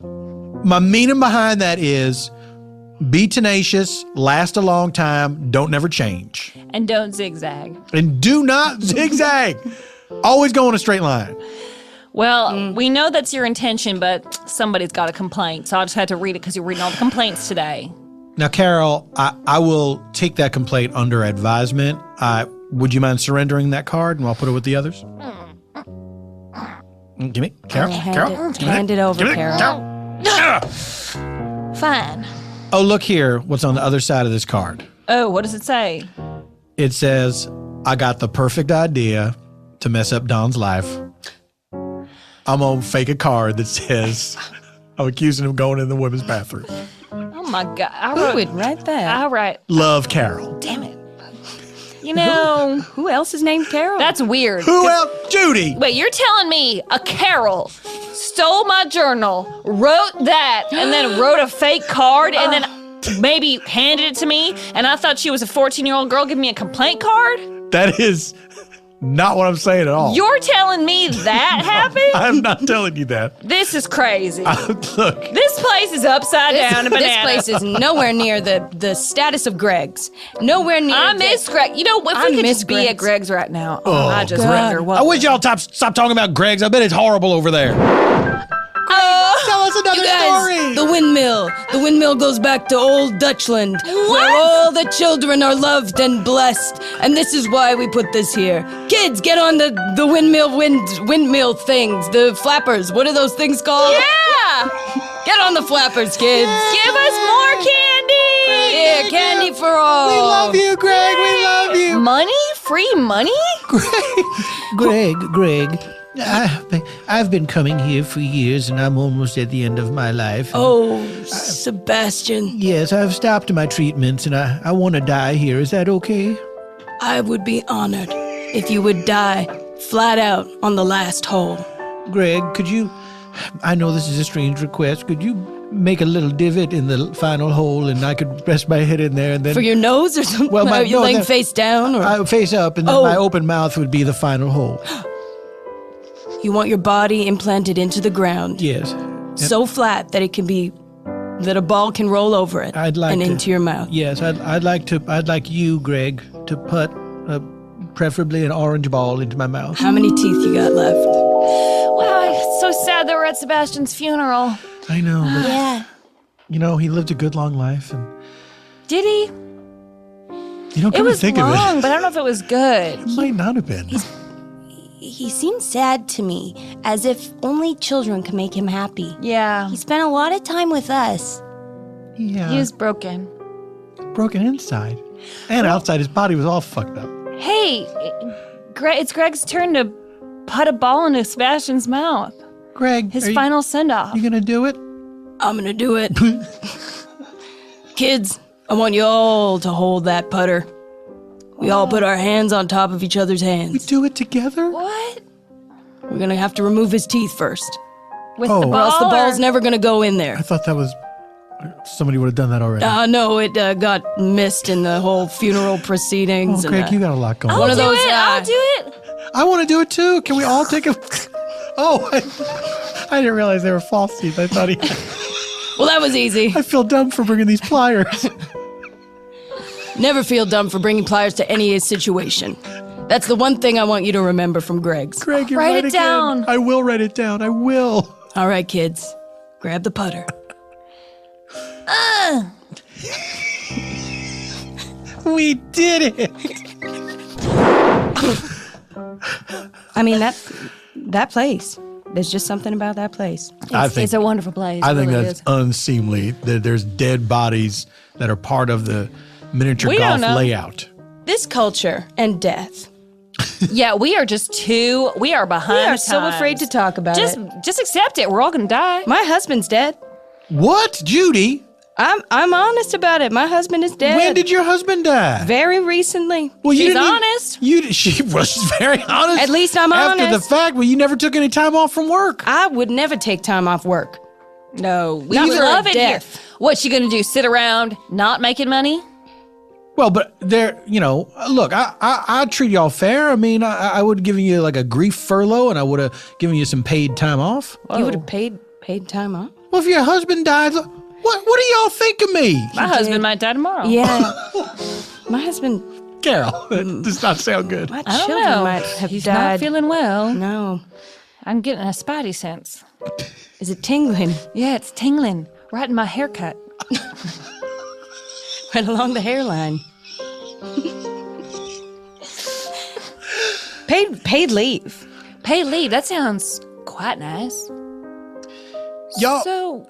my meaning behind that is be tenacious, last a long time, don't never change. And don't zigzag. And do not zigzag. Always go in a straight line. Well, we know that's your intention, but somebody's got a complaint, so I just had to read it because you're reading all the complaints today. Now, Carol, I will take that complaint under advisement. Would you mind surrendering that card and I'll put it with the others? Give me, Carol. Hand it over, Carol. Fine. Oh, look here. What's on the other side of this card? Oh, what does it say? It says, I got the perfect idea to mess up Don's life. I'm going to fake a card that says, I'm accusing him of going in the women's bathroom. Oh, my God. Who would write that? All right. Love, Carol. Damn it. You know, Who else is named Carol? that's weird. Who else? Judy. Wait, you're telling me a Carol stole my journal, wrote that, and then wrote a fake card, and then maybe handed it to me, and I thought she was a 14-year-old girl giving me a complaint card? That is not what I'm saying at all. You're telling me that happened? I'm not telling you that. This is crazy. Look. This place is upside down and This banana. place is nowhere near the status of Greg's. Nowhere near. I miss Greg. You know, if I we could miss just be at Greg's. Greg's right now, I just wonder what. I wish y'all stop talking about Greg's. I bet it's horrible over there. Tell us another You guys, story. the windmill. The windmill goes back to old Dutchland, where all the children are loved and blessed. And this is why we put this here. Kids, get on the windmill things, the flappers. What are those things called? Yeah! Get on the flappers, kids. Give us more candy! Here, candy for all. We love you, Greg. We love you. Money? Free money? Greg, I've been coming here for years and I'm almost at the end of my life. Oh, Sebastian. Yes, I've stopped my treatments and I want to die here. Is that okay? I would be honored if you would die flat out on the last hole. Greg, could you, I know this is a strange request, could you make a little divot in the final hole and I could rest my head in there and then... For your nose or something? Well, Are you laying face down? Or? face up and then Oh. my open mouth would be the final hole. You want your body implanted into the ground. Yes. So flat that it can be, that a ball can roll over it I'd like and to- into your mouth. Yes, I'd like you, Greg, to put preferably an orange ball into my mouth. How many teeth you got left? Wow, it's so sad that we're at Sebastian's funeral. I know, but Yeah. you know, he lived a good long life and Did he? You don't It come to was think long, of it. but I don't know if it was good. It might not have been. He seems sad to me, as if only children can make him happy. Yeah. He spent a lot of time with us. Yeah. He was broken. broken inside. And outside, his body was all fucked up. Hey, it's Greg's turn to put a ball into Sebastian's mouth. Greg, His final send-off. You gonna do it? I'm gonna do it. Kids, I want you all to hold that putter. We all put our hands on top of each other's We hands. do it together? What? We're gonna have to remove his teeth first, With Oh. the or ball? else the ball's or- never gonna go in there. I thought that was somebody would have done that already. No, it got missed in the whole funeral proceedings. Oh, and, Greg, you got a lot going I'll on. one of do those, it. I'll do it. I want to do it too. Can we all take a? Oh, I didn't realize they were false teeth. I thought Well, that was easy. I feel dumb for bringing these pliers. Never feel dumb for bringing pliers to any situation. That's the one thing I want you to remember from Greg's. Greg, you're Write right it again. down. I will write it down. I will. All right, kids. Grab the putter. We did it. I mean, that place. There's just something about that place. It's a wonderful place. I It think really that's is. unseemly that there's dead bodies that are part of the miniature We golf don't know. layout. This culture and death. Yeah, we are just we are behind We are the so times. afraid to talk about it. Just accept it. We're all gonna die. My husband's dead. What, Judy? I'm honest about it. My husband is dead. When did your husband die? Very recently. Well, She's didn't even- honest. she's very honest. At least I'm After honest. the fact, well, you never took any time off from work. I would never take time off work. No, we Not for love it here. death. What's she gonna do? Sit around not making money? Well, but there, look, I treat y'all fair. I mean, I would have given you like a grief furlough, and I would have given you some paid time off. You would have paid time off? Well, if your husband died, what do y'all think of me? My husband might die tomorrow. Yeah. My husband, Carol, that does not sound good. my I don't children know. might have He's died. not feeling well. No. I'm getting a spidey sense. Is it tingling? Yeah, it's tingling right in my haircut. Right along the hairline. Paid leave. Paid leave. That sounds quite nice. Y'all, So,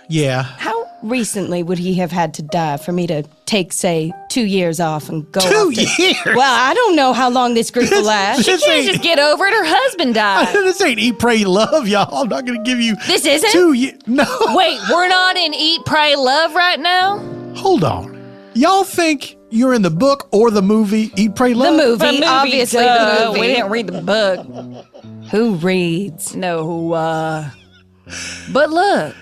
yeah. How recently would he have had to die for me to take, say, 2 years off and go 2 off to- years? Well, I don't know how long this grief will last. This can't ain't, just get over it. Her husband died. this ain't Eat, Pray, Love, y'all. I'm not going to give you This isn't? 2 years. No. Wait, we're not in Eat, Pray, Love right now? Hold on. Y'all think you're in the book or the movie Eat, Pray, The Love? movie, obviously duh. the movie. We didn't read the book. Who reads? No, but look,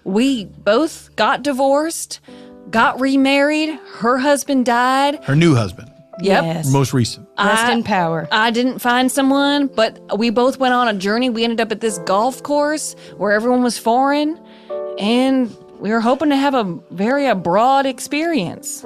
we both got divorced, got remarried. Her husband died. Her new husband. Yep. Yes. Most recent. Rest in power. I didn't find someone, but we both went on a journey. We ended up at this golf course where everyone was foreign, and we were hoping to have a very abroad experience.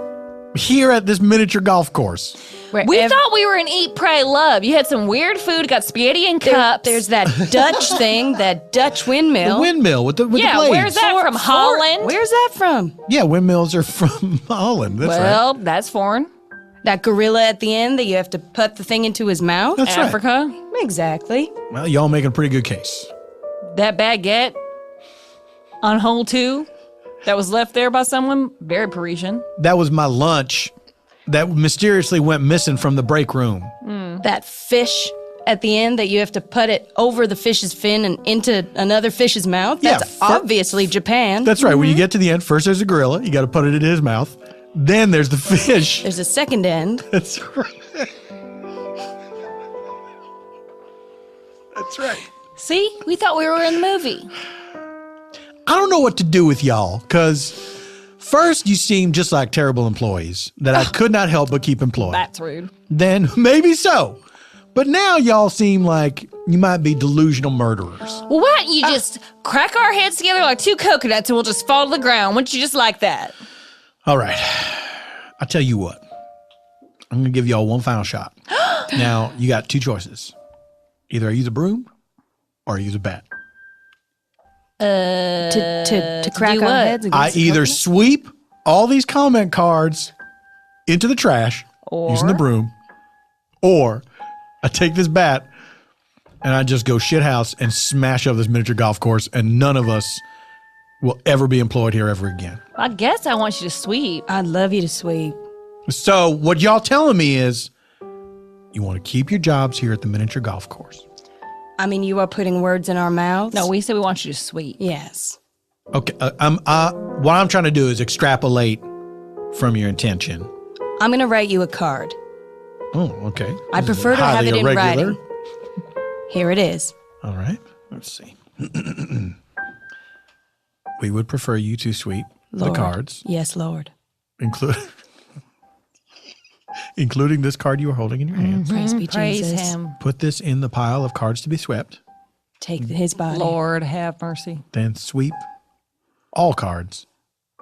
Here at this miniature golf course. We thought we were in Eat, Pray, Love. You had some weird food, got spaghetti and cups. There's that Dutch thing, that Dutch windmill. The windmill with the blades. where's that from? Holland? Where's that from? Yeah, windmills are from Holland. That's right. Well, that's foreign. That gorilla at the end that you have to put the thing into his mouth? That's right. Africa. Exactly. Well, y'all making a pretty good case. That baguette on hole 2 that was left there by someone, very Parisian. That was my lunch that mysteriously went missing from the break room. That fish at the end that you have to put it over the fish's fin and into another fish's mouth? Yeah, That's obviously Japan. That's right. When you get to the end, first there's a gorilla. You got to put it in his mouth. Then there's the fish. There's a second end. That's right. That's right. See? We thought we were in the movie. I don't know what to do with y'all because first you seem just like terrible employees that I could not help but keep employed. That's rude. Then maybe so. But now y'all seem like you might be delusional murderers. Well, why don't you just crack our heads together like 2 coconuts and we'll just fall to the ground? Wouldn't you just like that? All right. I'll tell you what. I'm going to give y'all one final shot. Now, you got 2 choices. Either I use a broom or I use a bat. To crack do our what? heads I against the either coconut? sweep all these comment cards into the trash using the broom, or I take this bat and I just go shithouse and smash up this miniature golf course, and none of us will ever be employed here ever again. I guess I want you to sweep. I'd love you to sweep. So what y'all telling me is you want to keep your jobs here at the miniature golf course. I mean, you are putting words in our mouths. No, we said we want you to sweep. Yes. Okay, what I'm trying to do is extrapolate from your intention. I'm going to write you a card. Oh, okay. I This is prefer to have highly it in irregular. writing. Here it is. All right, let's see. We would prefer you to sweep Lord. the cards, Yes, Lord. including this card you are holding in your hands. Praise be Praise Jesus. him. Put this in the pile of cards to be swept, Take his body. Lord have mercy. then sweep all cards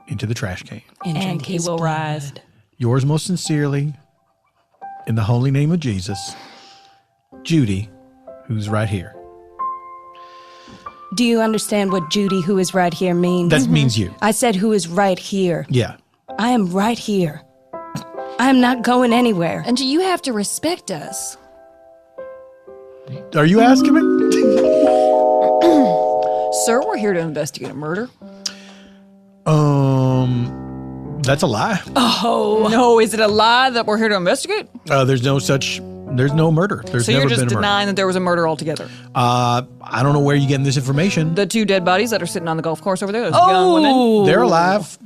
into the trash can. And, And drink he his will blood. rise. Yours most sincerely, in the holy name of Jesus, Judy, who's right here. Do you understand what Judy, who is right here, means? That means you. I said who is right here. Yeah. I am right here. I am not going anywhere. And you have to respect us. Are you asking me? Sir, we're here to investigate a murder. That's a lie. Oh. No, is it a lie that we're here to investigate? There's no murder. There's So never you're just been a murder. denying that there was a murder altogether? I don't know where you're getting this information. The 2 dead bodies that are sitting on the golf course over there, those young women? They're alive.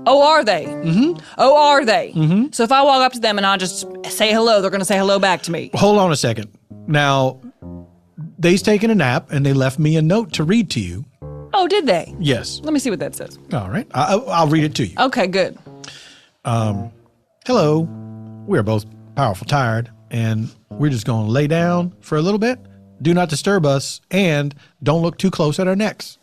Oh, are they? Mm-hmm. Oh, are they? Mm-hmm. So if I walk up to them and I just say hello, they're going to say hello back to me. Hold on a second. Now, they's taken a nap and they left me a note to read to you. Oh, did they? Yes. Let me see what that says. All right. I'll read it to you. Okay, good. Hello. We're both powerful tired, and we're just going to lay down for a little bit. Do not disturb us, and don't look too close at our necks.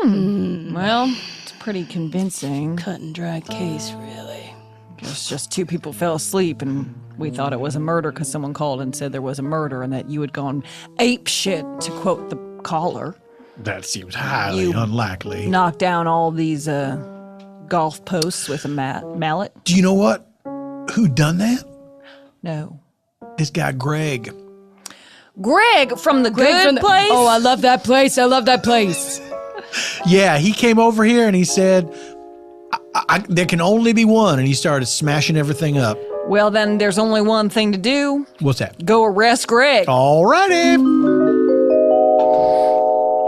Well, it's pretty convincing. Cut and dry case, really. It's just 2 people fell asleep, and we thought it was a murder because someone called and said there was a murder and that you had gone ape shit, to quote the caller. That seems highly unlikely. Knocked down all these golf posts with a mallet. Do you know what? Who done that? No. This guy, Greg. Greg from the good place? Oh, I love that place. I love that place. Yeah, he came over here and he said, there can only be one. And he started smashing everything up. Well, then there's only one thing to do. What's that? Go arrest Greg. All righty.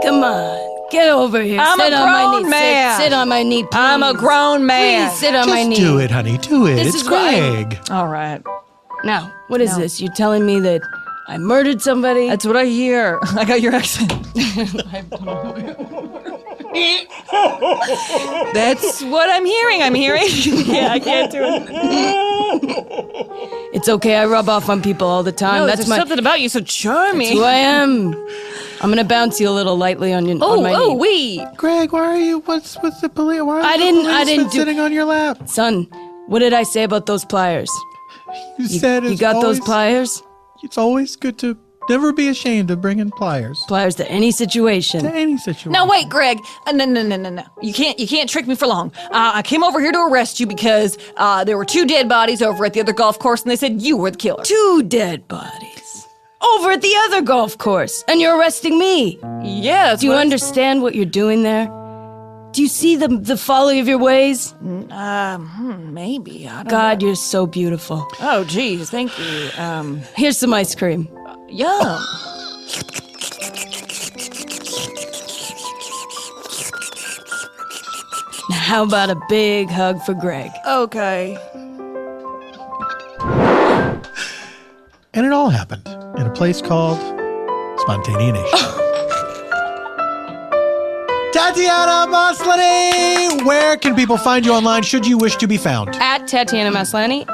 Come on, get over here. I'm sit a on my grown knee. man. Sit on my knee, please. I'm a grown man. Please sit on my knee. Just do it, honey. Do it. This It's is what Greg. All right. Now, what is this? You telling me that I murdered somebody? That's what I hear. I got your accent. That's what I'm hearing. Yeah, I can't do it. It's okay. I rub off on people all the time. No, That's there's my. something about you so charming. That's who I am. I'm gonna bounce you a little lightly on my knee. wait. Greg, why are you? What's with the police? Why are I the didn't policemen do- sitting on your lap? Son, what did I say about those pliers? You said You it's got always, those pliers? It's always good to never be ashamed of bringing pliers Pliers to any situation. to any situation. No, wait, Greg. No. You can't trick me for long. I came over here to arrest you because there were 2 dead bodies over at the other golf course, and they said you were the killer. 2 dead bodies. Over at the other golf course. And you're arresting me. Yeah, that's Do you what understand what you're doing there? Do you see the folly of your ways? maybe. I don't God, know. you're so beautiful. Oh, geez, thank you. Here's some ice cream. Yum. Now, how about a big hug for Greg? Okay. And it all happened in a place called Spontaneanation. Tatiana Maslany! Where can people find you online should you wish to be found? At Tatiana Maslany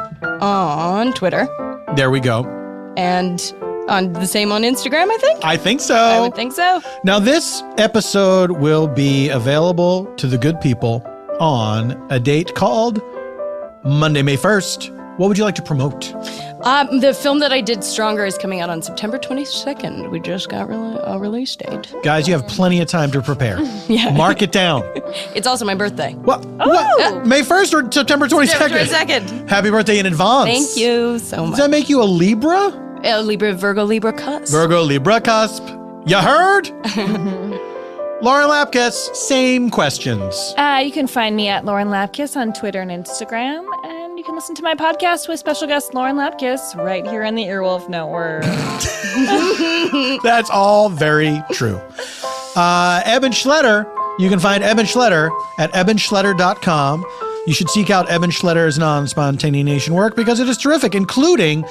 on Twitter There we go. and on the same on Instagram, I think. I think so. I would think so. Now, this episode will be available to the good people on a date called Monday, May 1st. What would you like to promote? The film that I did, Stronger, is coming out on September 22nd. We just got a release date. Guys, you have plenty of time to prepare. Yeah. Mark it down. It's also my birthday. What? May 1st or September 22nd? September 22nd. Happy birthday in advance. Thank you so Does much. that make you a Libra? Libra, Virgo, Libra, cusp. Virgo, Libra, cusp. You heard? Lauren Lapkus, same questions. You can find me at Lauren Lapkus on Twitter and Instagram, and you can listen to my podcast with special guest Lauren Lapkus right here on the Earwolf Network. That's all very true. Eban Schletter, you can find Eban Schletter at ebanschletter.com. You should seek out Eban Schletter's non-spontaneanation work because it is terrific, including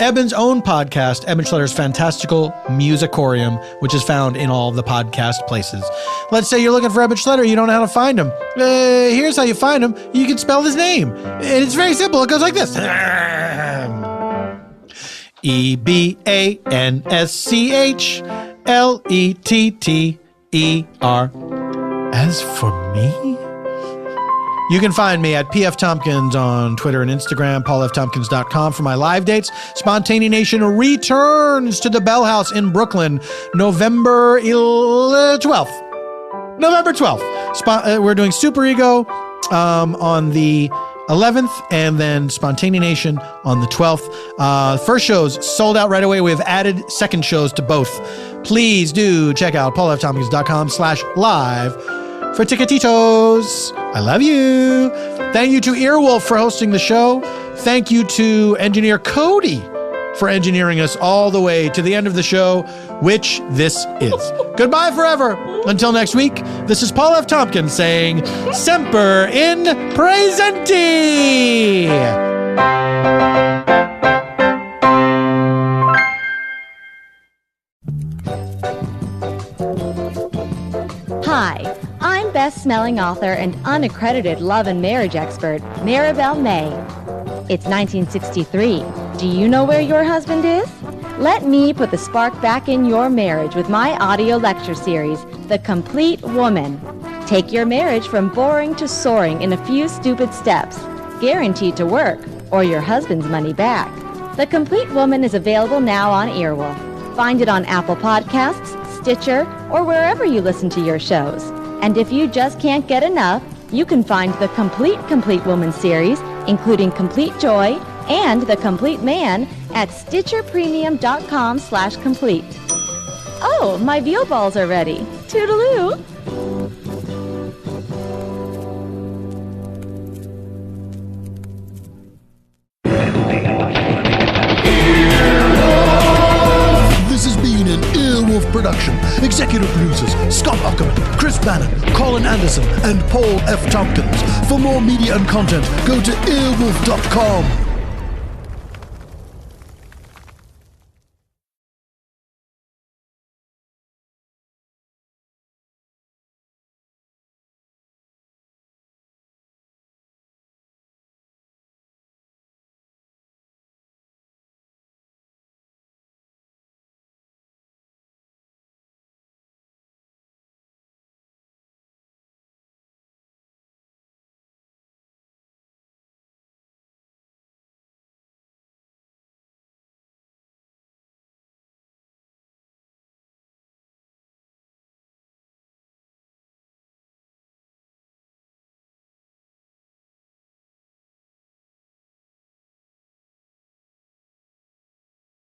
Eban's own podcast, Eban Schletter's Fantastical Musicorium, which is found in all of the podcast places. Let's say you're looking for Eban Schletter, you don't know how to find him. Here's how you find him. You can spell his name. And it's very simple. It goes like this. EBANSCHLETTER. As for me, You can find me at PF Tompkins on Twitter and Instagram, paulftompkins.com for my live dates. Spontaneanation returns to the Bell House in Brooklyn, November 12th. November 12th. We're doing Super Ego on the 11th, and then Spontaneanation on the 12th. First shows sold out right away. We have added second shows to both. Please do check out paulftompkins.com/live for ticketitos. I love you. Thank you to Earwolf for hosting the show. Thank you to engineer Cody for engineering us all the way to the end of the show, which this is. Goodbye forever. Until next week, this is Paul F. Tompkins saying, Semper in Praesenti. Hi, I'm best-selling author and unaccredited love and marriage expert, Maribel May. It's 1963. Do you know where your husband is? Let me put the spark back in your marriage with my audio lecture series, The Complete Woman. Take your marriage from boring to soaring in a few stupid steps, guaranteed to work, or your husband's money back. The Complete Woman is available now on Earwolf. Find it on Apple Podcasts, Stitcher, or wherever you listen to your shows. And if you just can't get enough, you can find the Complete Woman series, including Complete Joy and The Complete Man, at StitcherPremium.com/complete. Oh, my veal balls are ready. Toodaloo! This has been an Earwolf production. Executive producers Scott Ackerman, Chris Bannon, Colin Anderson, and Paul F. Tompkins. For more media and content, go to earwolf.com.